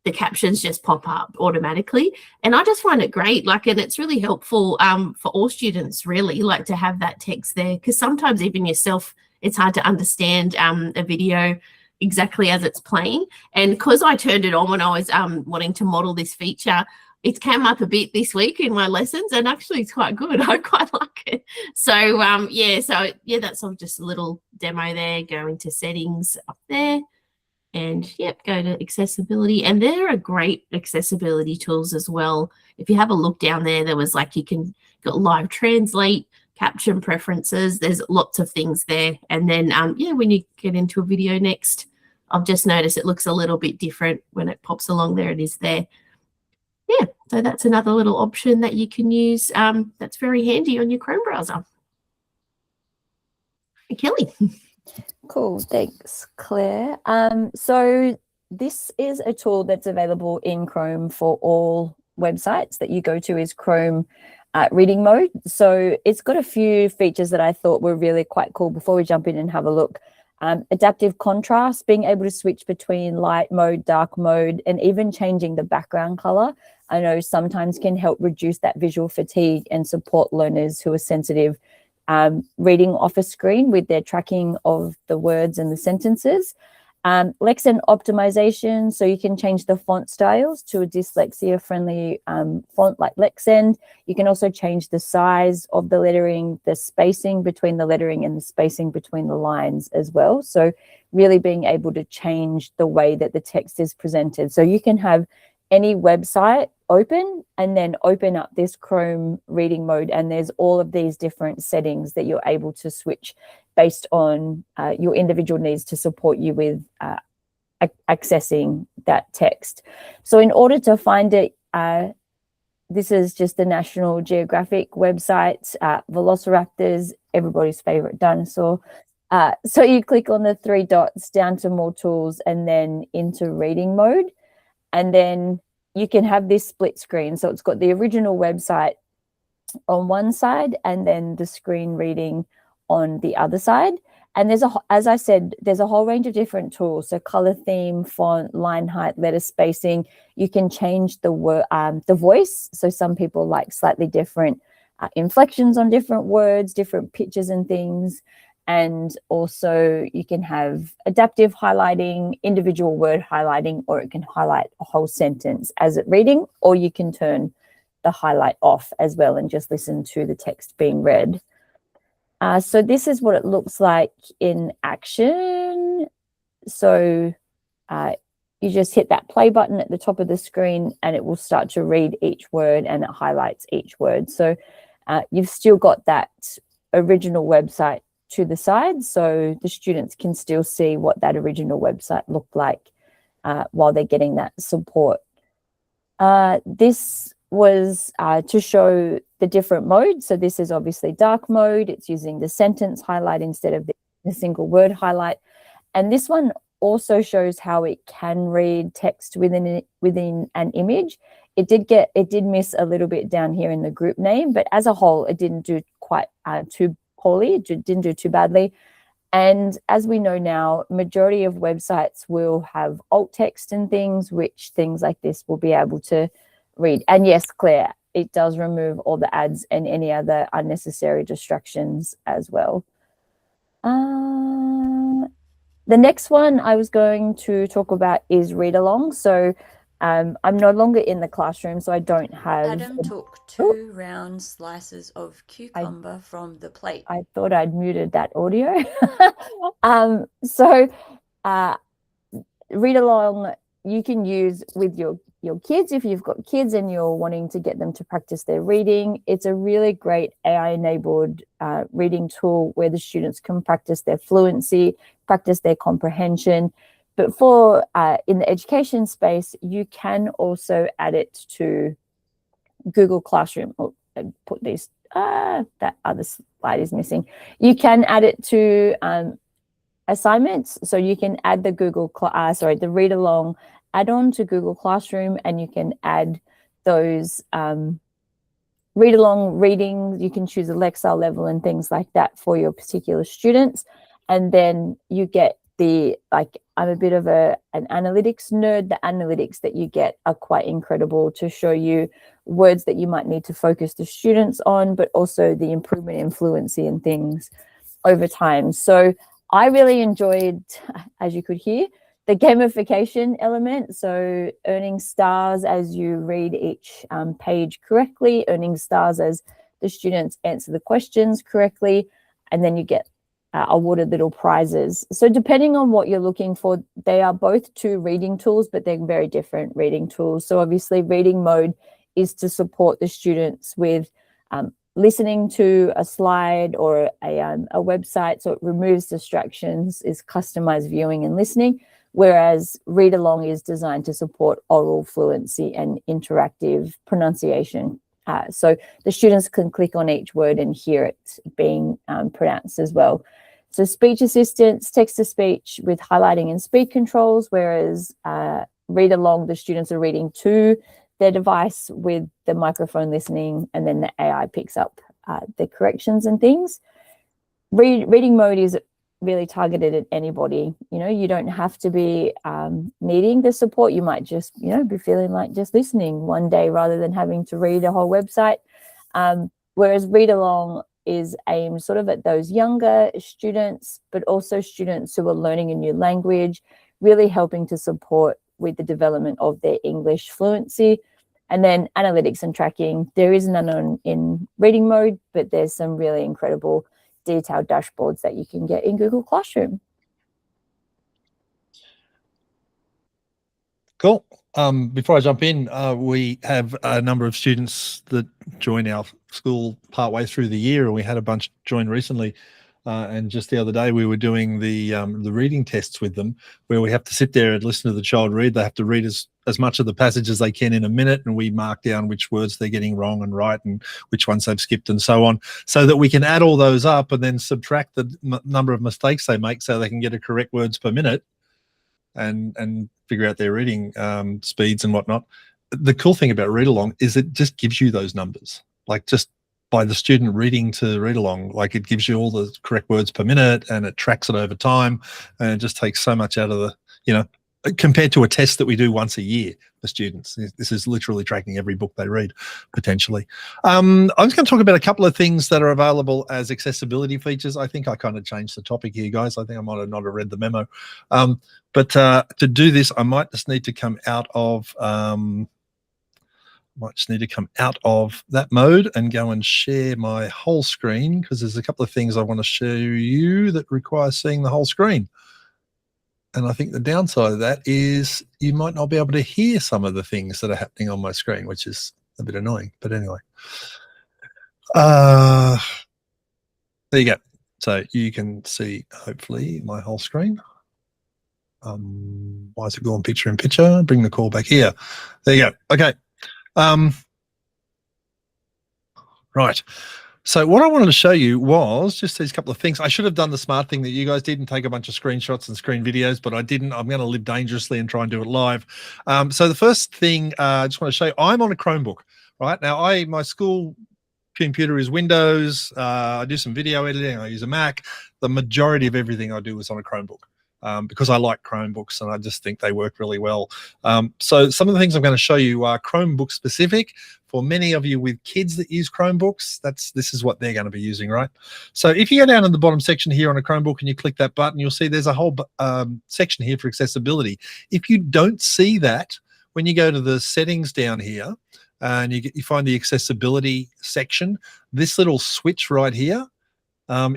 the captions just pop up automatically. And I just find it great, like, and it's really helpful for all students really, like, to have that text there, because sometimes even yourself, it's hard to understand a video exactly as it's playing. And because I turned it on when I was wanting to model this feature, it came up a bit this week in my lessons, and actually it's quite good. I quite like it. So yeah, that's sort of just a little demo there. Go into settings up there, and yep, go to accessibility. And there are great accessibility tools as well. If you have a look down there, there was like, you can got live translate, caption preferences. There's lots of things there. And then yeah, when you get into a video next, I've just noticed it looks a little bit different when it pops along. There it is there. Yeah, so that's another little option that you can use. That's very handy on your Chrome browser. Kelly. Cool, thanks, Claire. So this is a tool that's available in Chrome for all websites that you go to, is Chrome reading mode. So it's got a few features that I thought were really quite cool. Before we jump in and have a look, adaptive contrast, being able to switch between light mode, dark mode, and even changing the background color, I know sometimes can help reduce that visual fatigue and support learners who are sensitive reading off a screen with their tracking of the words and the sentences. Lexicon optimization, so you can change the font styles to a dyslexia-friendly font like Lexicon. You can also change the size of the lettering, the spacing between the lettering, and the spacing between the lines as well. So really being able to change the way that the text is presented. So you can have any website open and then open up this Chrome reading mode, and there's all of these different settings that you're able to switch based on your individual needs to support you with accessing that text. So in order to find it, this is just the National Geographic website, velociraptors, everybody's favorite dinosaur. So you click on the 3 dots down to more tools and then into reading mode. And then you can have this split screen. So it's got the original website on one side and then the screen reading on the other side. And there's as I said, there's a whole range of different tools. So color theme, font, line height, letter spacing. You can change the voice. So some people like slightly different inflections on different words, different pitches and things. And also you can have adaptive highlighting, individual word highlighting, or it can highlight a whole sentence as it reading, or you can turn the highlight off as well and just listen to the text being read. So this is what it looks like in action. So you just hit that play button at the top of the screen and it will start to read each word and it highlights each word. So you've still got that original website to the side, so the students can still see what that original website looked like while they're getting that support. This was to show the different modes. So this is obviously dark mode. It's using the sentence highlight instead of the single word highlight. And this one also shows how it can read text within an image. It did miss a little bit down here in the group name, but as a whole, it didn't do quite too poorly. It didn't do too badly. And as we know now, majority of websites will have alt text and things, which things like this will be able to read. And yes, Claire, it does remove all the ads and any other unnecessary distractions as well. The next one I was going to talk about is read along. So I'm no longer in the classroom, so I don't have... Adam took 2 round slices of cucumber from the plate. I thought I'd muted that audio. So read along you can use with your kids if you've got kids and you're wanting to get them to practice their reading. It's a really great AI-enabled reading tool where the students can practice their fluency, practice their comprehension. But for in the education space, you can also add it to Google Classroom. Oh, I put this, that other slide is missing. You can add it to assignments. So you can add the the read along add-on to Google Classroom, and you can add those read along readings. You can choose a Lexile level and things like that for your particular students. And then you get I'm a bit of an analytics nerd. The analytics that you get are quite incredible to show you words that you might need to focus the students on, but also the improvement in fluency and things over time. So I really enjoyed, as you could hear, the gamification element. So earning stars as you read each page correctly, earning stars as the students answer the questions correctly, and then you get awarded little prizes. So depending on what you're looking for, they are both two reading tools, but they're very different reading tools. So obviously reading mode is to support the students with listening to a slide or a website, so it removes distractions, is customized viewing and listening, whereas read along is designed to support oral fluency and interactive pronunciation. So the students can click on each word and hear it being pronounced as well. So speech assistance, text-to-speech with highlighting and speed controls, whereas read along, the students are reading to their device with the microphone listening, and then the AI picks up the corrections and things. Reading mode is really targeted at anybody. You know, you don't have to be needing the support. You might just, you know, be feeling like just listening one day rather than having to read a whole website. Whereas read along is aimed sort of at those younger students, but also students who are learning a new language, really helping to support with the development of their English fluency. And then analytics and tracking, there is none in reading mode, but there's some really incredible detailed dashboards that you can get in Google Classroom. Cool. Before I jump in, we have a number of students that join our school partway through the year, and we had a bunch join recently. And just the other day, we were doing the reading tests with them, where we have to sit there and listen to the child read. They have to read as much of the passage as they can in a minute, and we mark down which words they're getting wrong and right, and which ones they've skipped, and so on, so that we can add all those up and then subtract the number of mistakes they make, so they can get a correct words per minute, and figure out their reading speeds and whatnot. The cool thing about read along is it just gives you those numbers, like just by the student reading to read along, like it gives you all the correct words per minute, and it tracks it over time, and it just takes so much out of the, you know, compared to a test that we do once a year for students. This is literally tracking every book they read, potentially. I'm just going to talk about a couple of things that are available as accessibility features. I think I kind of changed the topic here, guys. I think I might have not have read the memo. But to do this, I might just need to come out of that mode and go and share my whole screen, because there's a couple of things I want to show you that require seeing the whole screen. And I think the downside of that is you might not be able to hear some of the things that are happening on my screen, which is a bit annoying. But anyway, there you go. So you can see, hopefully, my whole screen. Why is it going picture in picture? Bring the call back here. There you go. Okay. Right. So what I wanted to show you was just these couple of things. I should have done the smart thing that you guys did and take a bunch of screenshots and screen videos, but I didn't. I'm going to live dangerously and try and do it live. So the first thing I just want to show you, I'm on a Chromebook, right? Now, my school computer is Windows. I do some video editing. I use a Mac. The majority of everything I do is on a Chromebook. Because I like Chromebooks and I just think they work really well. So some of the things I'm going to show you are Chromebook specific. For many of you with kids that use Chromebooks, this is what they're going to be using, right? So if you go down in the bottom section here on a Chromebook and you click that button, you'll see there's a whole section here for accessibility. If you don't see that, when you go to the settings down here and you find the accessibility section, this little switch right here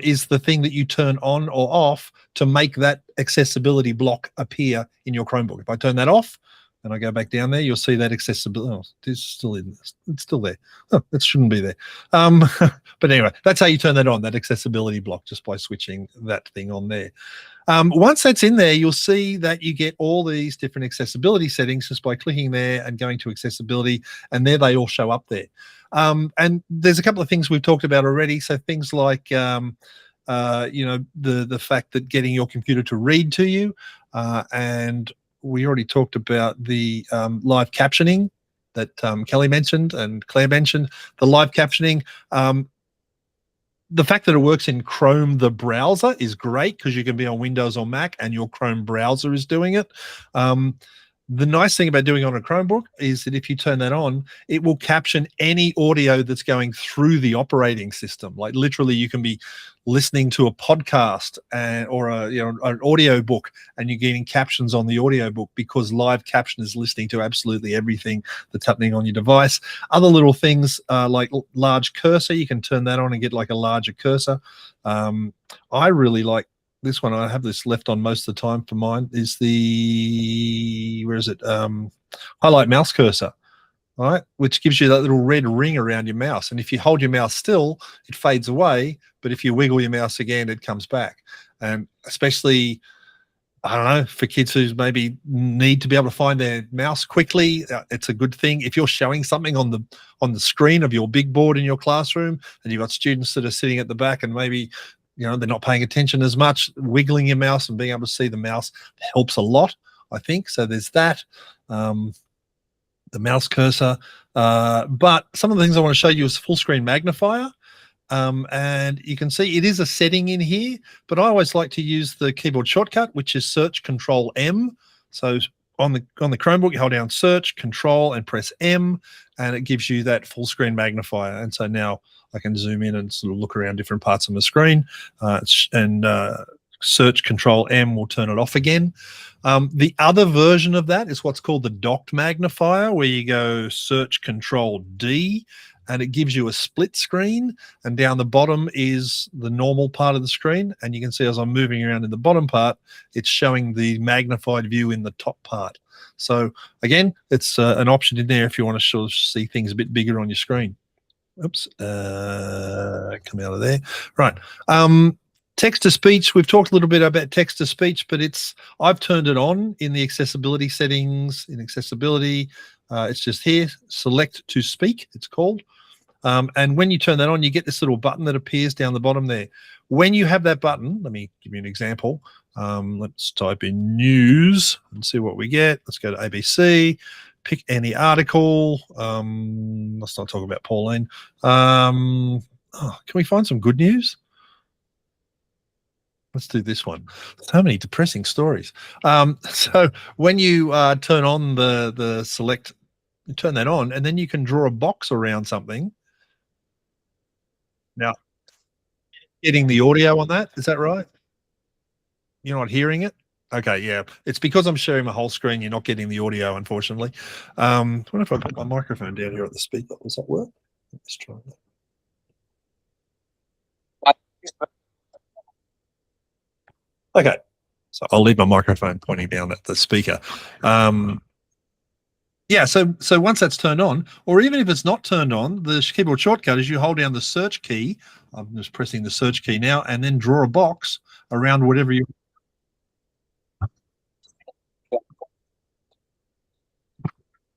is the thing that you turn on or off to make that accessibility block appear in your Chromebook. If I turn that off and I go back down there, you'll see that accessibility. Oh, it's still in this. It's still there. Oh, it shouldn't be there. But anyway, that's how you turn that on, that accessibility block, just by switching that thing on there. Once that's in there, you'll see that you get all these different accessibility settings just by clicking there and going to accessibility, and there they all show up there. And there's a couple of things we've talked about already. So things like, you know, the fact that getting your computer to read to you, and we already talked about the live captioning that Kelly mentioned and Claire mentioned. The live captioning, the fact that it works in Chrome, the browser, is great because you can be on Windows or Mac and your Chrome browser is doing it. The nice thing about doing it on a Chromebook is that if you turn that on, it will caption any audio that's going through the operating system. Like literally, you can be listening to a podcast or an audio book, and you're getting captions on the audio book because live caption is listening to absolutely everything that's happening on your device. Other little things like large cursor, you can turn that on and get like a larger cursor. I really like this one. I have this left on most of the time for mine, is the, where is it? Highlight mouse cursor, right? Which gives you that little red ring around your mouse. And if you hold your mouse still, it fades away. But if you wiggle your mouse again, it comes back. And especially, I don't know, for kids who maybe need to be able to find their mouse quickly, it's a good thing. If you're showing something on the screen of your big board in your classroom, and you've got students that are sitting at the back and maybe they're not paying attention as much, wiggling your mouse and being able to see the mouse helps a lot, I think. So there's that, the mouse cursor. But some of the things I want to show you is full screen magnifier. And you can see it is a setting in here, but I always like to use the keyboard shortcut, which is Search Control M. So on the Chromebook, you hold down Search, Control, and press M, and it gives you that full screen magnifier. And so now I can zoom in and sort of look around different parts of the screen, and Search Control M will turn it off again. The other version of that is what's called the docked magnifier, where you go Search Control D, and it gives you a split screen, and down the bottom is the normal part of the screen. And you can see as I'm moving around in the bottom part, it's showing the magnified view in the top part. So again, it's an option in there if you want to sort of see things a bit bigger on your screen. Oops, come out of there. Right. Text to speech, we've talked a little bit about text to speech, but I've turned it on in the accessibility settings. In accessibility, it's just here, select to speak, it's called. And when you turn that on, you get this little button that appears down the bottom there. When you have that button, let me give you an example. Let's type in news and see what we get. Let's go to ABC, pick any article. Let's not talk about Pauline. Can we find some good news? Let's do this one. So many depressing stories. So when you turn on the select, you turn that on, and then you can draw a box around something. Now, getting the audio on that, is that right? You're not hearing it? Okay, yeah. It's because I'm sharing my whole screen. You're not getting the audio, unfortunately. I wonder if I put my microphone down here at the speaker. Does that work? Let's try that. Okay, so I'll leave my microphone pointing down at the speaker. Yeah, so once that's turned on, or even if it's not turned on, the keyboard shortcut is you hold down the search key. I'm just pressing the search key now, and then draw a box around whatever you.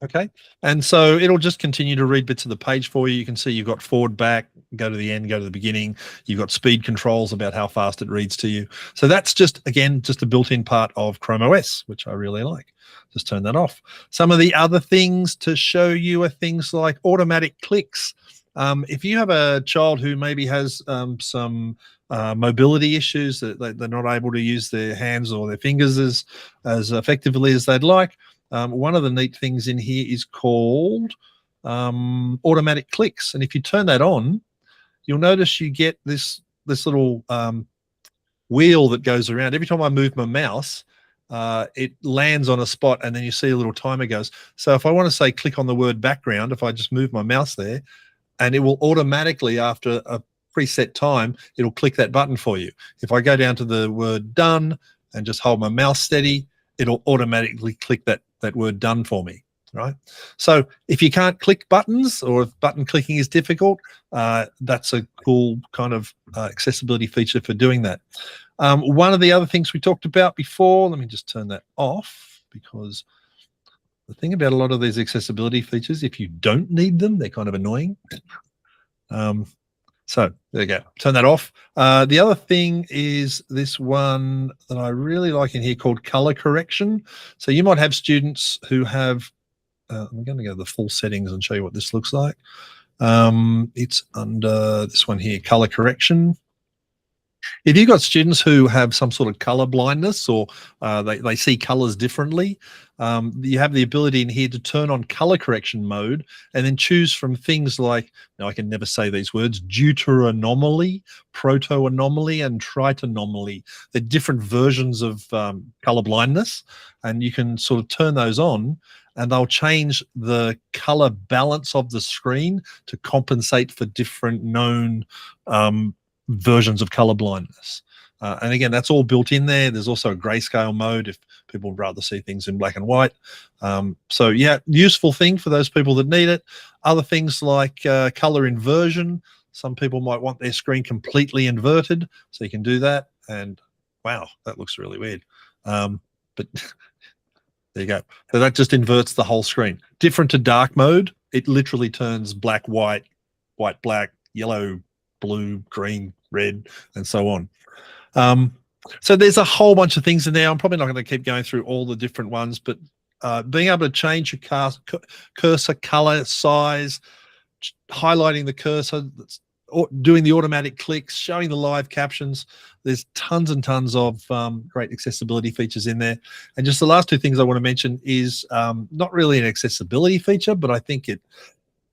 Okay, and so it'll just continue to read bits of the page for you. You can see you've got forward, back, go to the end, go to the beginning. You've got speed controls about how fast it reads to you. So that's just, again, just a built-in part of Chrome OS, which I really like. Just turn that off. Some of the other things to show you are things like automatic clicks. If you have a child who maybe has some mobility issues, that they're not able to use their hands or their fingers as effectively as they'd like, one of the neat things in here is called automatic clicks. And if you turn that on, you'll notice you get this little wheel that goes around. Every time I move my mouse, it lands on a spot, and then you see a little timer goes. So if I want to say click on the word background, if I just move my mouse there, and it will automatically, after a preset time, it'll click that button for you. If I go down to the word done and just hold my mouse steady, it'll automatically click that word done for me, right? So if you can't click buttons, or if button clicking is difficult, that's a cool kind of accessibility feature for doing that. One of the other things we talked about before, let me just turn that off, because the thing about a lot of these accessibility features, if you don't need them, they're kind of annoying. So there you go, turn that off. The other thing is this one that I really like in here called color correction. So you might have students who have, I'm going to go to the full settings and show you what this looks like. It's under this one here, color correction. If you've got students who have some sort of color blindness, or they see colors differently, you have the ability in here to turn on color correction mode and then choose from things like, now I can never say these words, deuteranomaly, protoanomaly, and tritonomaly. They're different versions of color blindness, and you can sort of turn those on, and they'll change the color balance of the screen to compensate for different known versions of color blindness. And again, that's all built in there. There's also a grayscale mode if people would rather see things in black and white. So yeah, useful thing for those people that need it. Other things like color inversion. Some people might want their screen completely inverted, so you can do that. And wow, that looks really weird. But there you go. So that just inverts the whole screen. Different to dark mode. It literally turns black, white, white, black, yellow, blue, green, red, and so on. So there's a whole bunch of things in there. I'm probably not going to keep going through all the different ones, but being able to change your cursor color, size, highlighting the cursor, doing the automatic clicks, showing the live captions. There's tons and tons of great accessibility features in there. And just the last two things I want to mention is not really an accessibility feature, but I think it,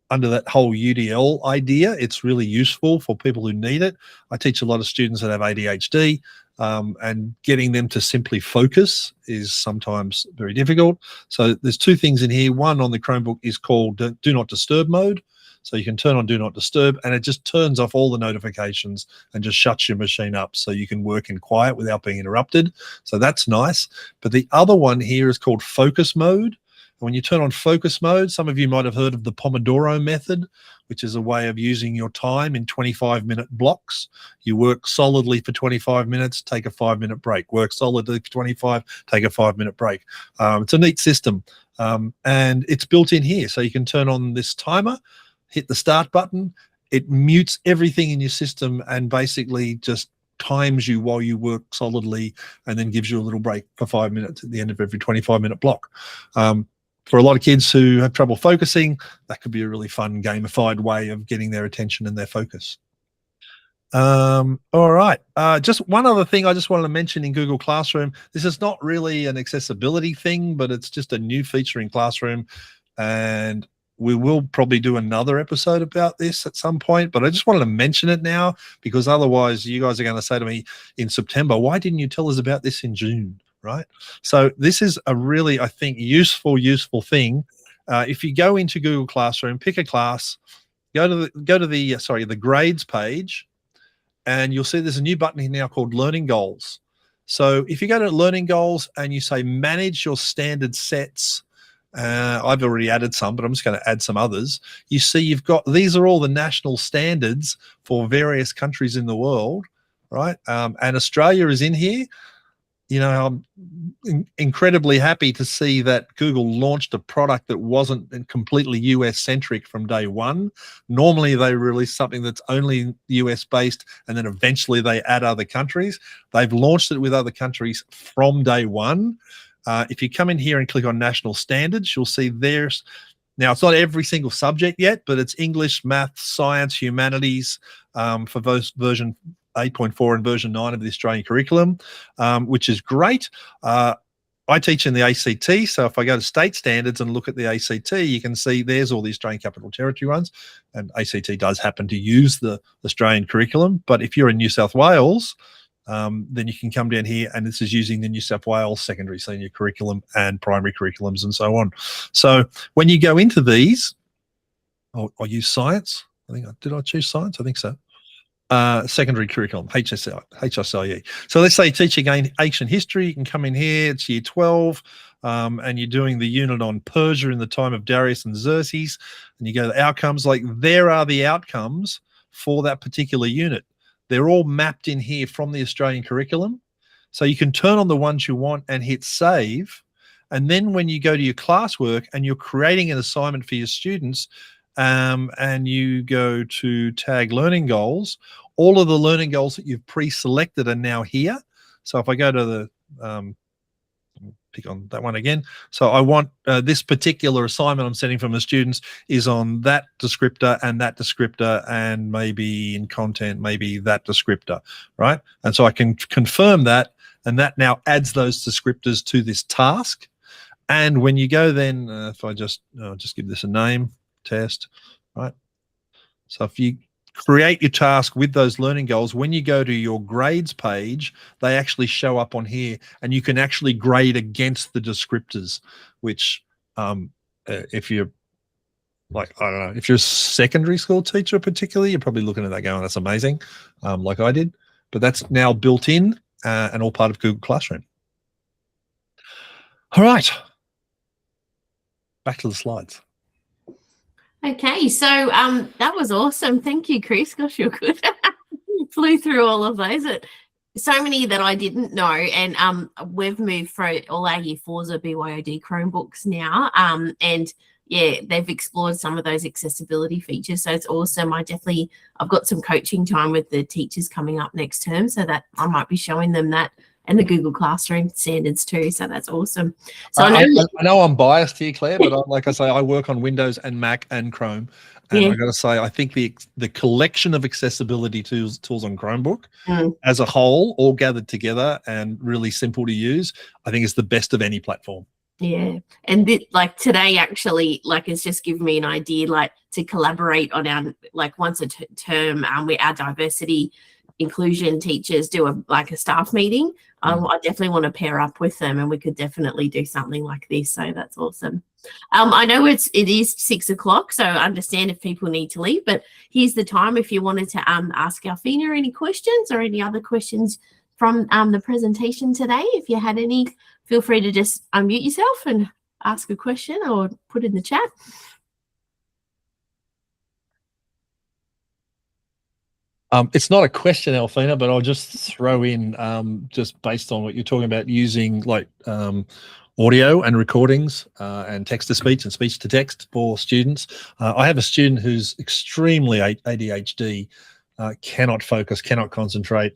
under that whole UDL idea, it's really useful for people who need it. I teach a lot of students that have ADHD, and getting them to simply focus is sometimes very difficult. So there's two things in here. One on the Chromebook is called Do Not Disturb mode. So you can turn on Do Not Disturb, and it just turns off all the notifications and just shuts your machine up so you can work in quiet without being interrupted. So that's nice. But the other one here is called Focus mode. When you turn on focus mode, some of you might have heard of the Pomodoro method, which is a way of using your time in 25-minute blocks. You work solidly for 25 minutes, take a 5-minute break. Work solidly for 25, take a 5-minute break. It's a neat system, and it's built in here. So you can turn on this timer, hit the start button. It mutes everything in your system and basically just times you while you work solidly, and then gives you a little break for 5 minutes at the end of every 25-minute block. For a lot of kids who have trouble focusing, that could be a really fun gamified way of getting their attention and their focus. All right. Just one other thing I just wanted to mention in Google Classroom. This is not really an accessibility thing, but it's just a new feature in Classroom. And we will probably do another episode about this at some point, but I just wanted to mention it now, because otherwise you guys are going to say to me in September, why didn't you tell us about this in June? Right? So this is a really, I think, useful thing. If you go into Google Classroom, pick a class, go to the grades page, and you'll see there's a new button here now called Learning Goals. So if you go to Learning Goals and you say Manage your standard sets, I've already added some, but I'm just going to add some others. You see you've got, these are all the national standards for various countries in the world, right? And Australia is in here. You know, I'm incredibly happy to see that Google launched a product that wasn't completely US-centric from day one. Normally, they release something that's only US-based, and then eventually they add other countries. They've launched it with other countries from day one. If you come in here and click on National Standards, you'll see there's, now it's not every single subject yet, but it's English, math, science, humanities for those version 8.4 and version 9 of the Australian curriculum, which is great. I teach in the ACT, so if I go to state standards and look at the ACT, you can see there's all the Australian Capital Territory ones, and ACT does happen to use the Australian curriculum. But if you're in New South Wales, then you can come down here, and this is using the New South Wales secondary senior curriculum and primary curriculums and so on. So when you go into these, I'll use science. Did I choose science? I think so. Secondary curriculum, HSLE. So let's say teaching ancient history, you can come in here, it's year 12, and you're doing the unit on Persia in the time of Darius and Xerxes, and you go to outcomes, like there are the outcomes for that particular unit. They're all mapped in here from the Australian curriculum. So you can turn on the ones you want and hit save. And then when you go to your classwork and you're creating an assignment for your students, and you go to tag learning goals, all of the learning goals that you've pre-selected are now here. So if I go to the pick on that one again. So I want this particular assignment I'm sending from the students is on that descriptor and maybe in content, maybe that descriptor, right? And so I can confirm that, and that now adds those descriptors to this task. And when you go then, if I just give this a name, test, right? So if you create your task with those learning goals, when you go to your grades page, they actually show up on here, and you can actually grade against the descriptors, which if you're like, I don't know, if you're a secondary school teacher particularly, you're probably looking at that going, that's amazing, like I did. But that's now built in and all part of Google Classroom. All right. Back to the slides. Okay, so that was awesome. Thank you, Chris. Gosh, you're good. Flew through all of those. So many that I didn't know, and we've moved through all our year 4s are BYOD Chromebooks now, and yeah, they've explored some of those accessibility features, so it's awesome. I've got some coaching time with the teachers coming up next term, so that I might be showing them that and the Google Classroom standards too, so that's awesome. So I know I'm biased here, Claire, but like I say, I work on Windows and Mac and Chrome, and I got to say, I think the collection of accessibility tools on Chromebook as a whole, all gathered together and really simple to use, I think is the best of any platform. Yeah, and like today actually, like it's just given me an idea, like to collaborate on our, like once a term, our diversity inclusion teachers do a staff meeting. I definitely want to pair up with them, and we could definitely do something like this. So that's awesome. I know it is 6 o'clock, so I understand if people need to leave, but here's the time if you wanted to ask Alfina any questions or any other questions from the presentation today. If you had any, feel free to just unmute yourself and ask a question or put it in the chat. It's not a question, Alfina, but I'll just throw in, just based on what you're talking about, using like audio and recordings and text-to-speech and speech-to-text for students. I have a student who's extremely ADHD, cannot focus, cannot concentrate,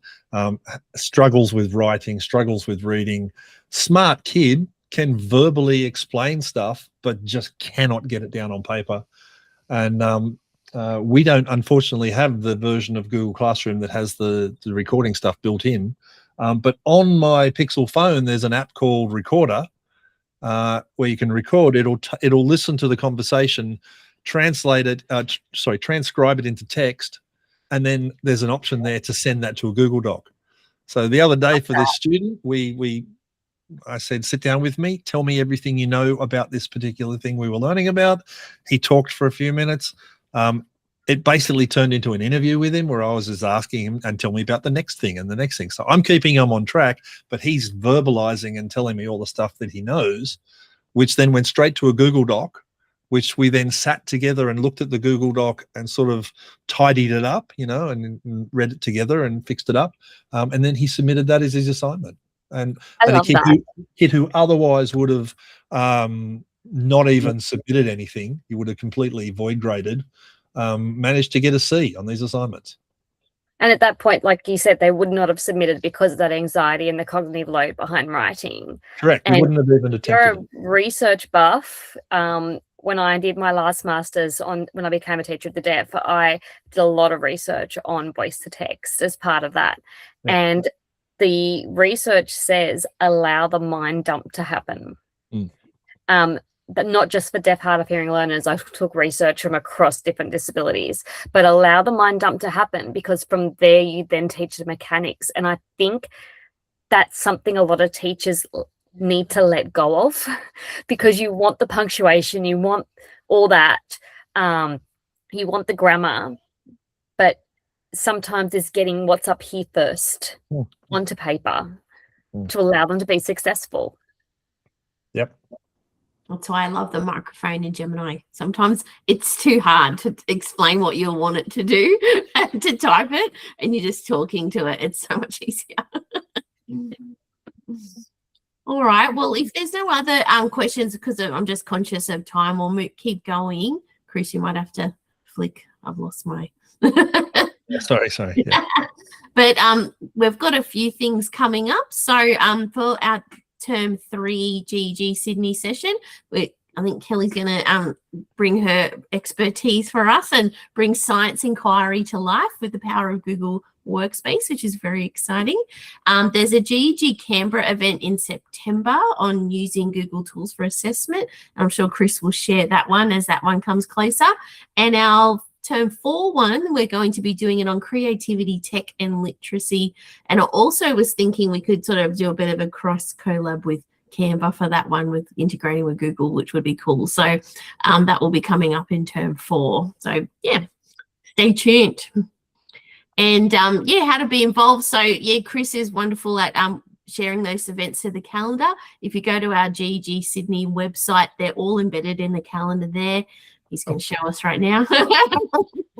struggles with writing, struggles with reading. Smart kid, can verbally explain stuff, but just cannot get it down on paper. And we don't, unfortunately, have the version of Google Classroom that has the recording stuff built in. But on my Pixel phone, there's an app called Recorder where you can record. It'll listen to the conversation, transcribe it into text, and then there's an option there to send that to a Google Doc. So the other day for this student, I said, sit down with me, tell me everything you know about this particular thing we were learning about. He talked for a few minutes. It basically turned into an interview with him where I was just asking him and tell me about the next thing and the next thing. So I'm keeping him on track, but he's verbalizing and telling me all the stuff that he knows, which then went straight to a Google Doc, which we then sat together and looked at the Google Doc and sort of tidied it up, and read it together and fixed it up. And then he submitted that as his assignment. And a kid who otherwise would have not even submitted anything, he would have completely void graded, managed to get a C on these assignments. And at that point, like you said, they would not have submitted because of that anxiety and the cognitive load behind writing. Correct. You wouldn't have even attempted. You're a research buff. When I did my last master's when I became a teacher of the deaf, I did a lot of research on voice to text as part of that. Yeah. And the research says allow the mind dump to happen. But not just for deaf, hard of hearing learners. I took research from across different disabilities, but allow the mind dump to happen, because from there you then teach the mechanics. And I think that's something a lot of teachers need to let go of, because you want the punctuation, you want all that, you want the grammar, but sometimes it's getting what's up here first onto paper to allow them to be successful. Yep. That's why I love the microphone in Gemini. Sometimes it's too hard to explain what you want it to do and to type it, and you're just talking to it. It's so much easier. All right. Well, if there's no other questions, because I'm just conscious of time, we'll keep going. Chris, you might have to flick. I've lost my... Sorry. Yeah. But we've got a few things coming up. So for our term 3 GEG Sydney session. I think Kelly's going to bring her expertise for us and bring science inquiry to life with the power of Google Workspace, which is very exciting. There's a GEG Canberra event in September on using Google tools for assessment. I'm sure Chris will share that one as that one comes closer. And our term 4 one, we're going to be doing it on creativity, tech and literacy. And I also was thinking we could sort of do a bit of a cross collab with Canva for that one, with integrating with Google, which would be cool. So that will be coming up in term 4. So yeah, stay tuned. And yeah, how to be involved. So yeah, Chris is wonderful at sharing those events to the calendar. If you go to our GEG Sydney website, they're all embedded in the calendar there. He's going to show us right now.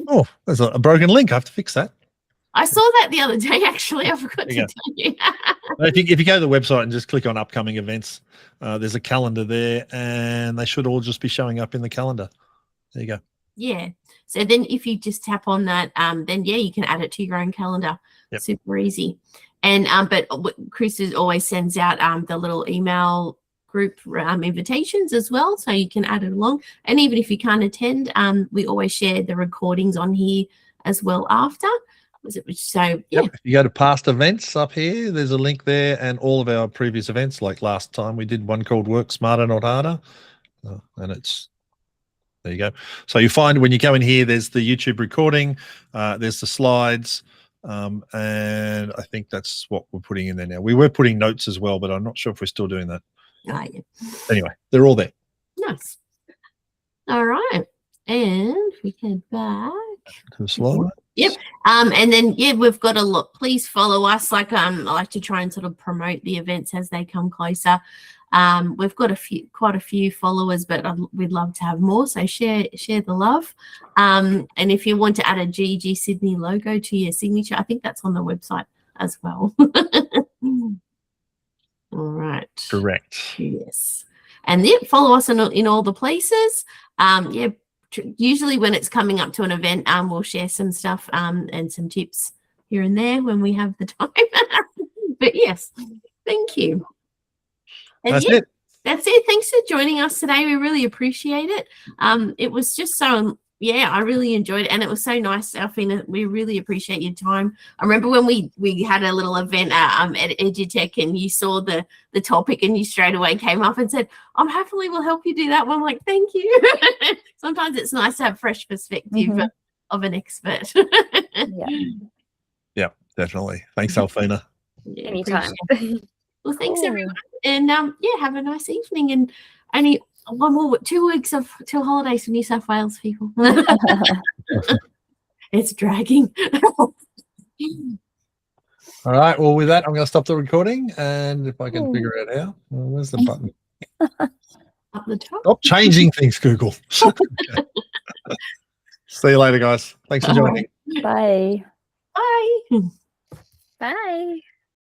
Oh, there's a broken link. I have to fix that. I saw that the other day, actually. I forgot to tell you. If you go to the website and just click on upcoming events, there's a calendar there, and they should all just be showing up in the calendar. There you go. Yeah. So then if you just tap on that, then yeah, you can add it to your own calendar. Yep. Super easy. And but Chris always sends out the little email group invitations as well, so you can add it along. And even if you can't attend, we always share the recordings on here as well after. So yeah. Yep. If you go to past events up here, there's a link there, and all of our previous events. Like last time, we did one called Work Smarter, Not Harder, and it's there you go. So you find when you go in here, there's the YouTube recording, there's the slides, and I think that's what we're putting in there now. We were putting notes as well, but I'm not sure if we're still doing that. Oh, yeah. Anyway, they're all there. Nice. All right, and we head back to the slide. Yep. And then yeah, we've got a lot. Please follow us. Like I like to try and sort of promote the events as they come closer. We've got quite a few followers, but we'd love to have more. So share the love. And if you want to add a GEG Sydney logo to your signature, I think that's on the website as well. All right. Correct. Yes. And then follow us in all the places. Yeah. Usually when it's coming up to an event, we'll share some stuff and some tips here and there when we have the time. But yes, thank you. And That's yeah, it. That's it. Thanks for joining us today. We really appreciate it. It was just so, yeah, I really enjoyed it. And it was so nice, Alfina. We really appreciate your time. I remember when we had a little event at EduTech, and you saw the topic and you straight away came up and said, I'm happily will help you do that one. I'm like, thank you. Sometimes it's nice to have fresh perspective of an expert. Yeah, definitely. Thanks, Alfina. Yeah, Anytime. Well, thanks everyone. And yeah, have a nice evening. And only 2 weeks till holidays for New South Wales people. It's dragging. All right. Well, with that, I'm going to stop the recording, and if I can figure it out, where's the button? Up the top. Stop changing things, Google. Okay. See you later, guys. Thanks for joining. Bye. Bye. Bye.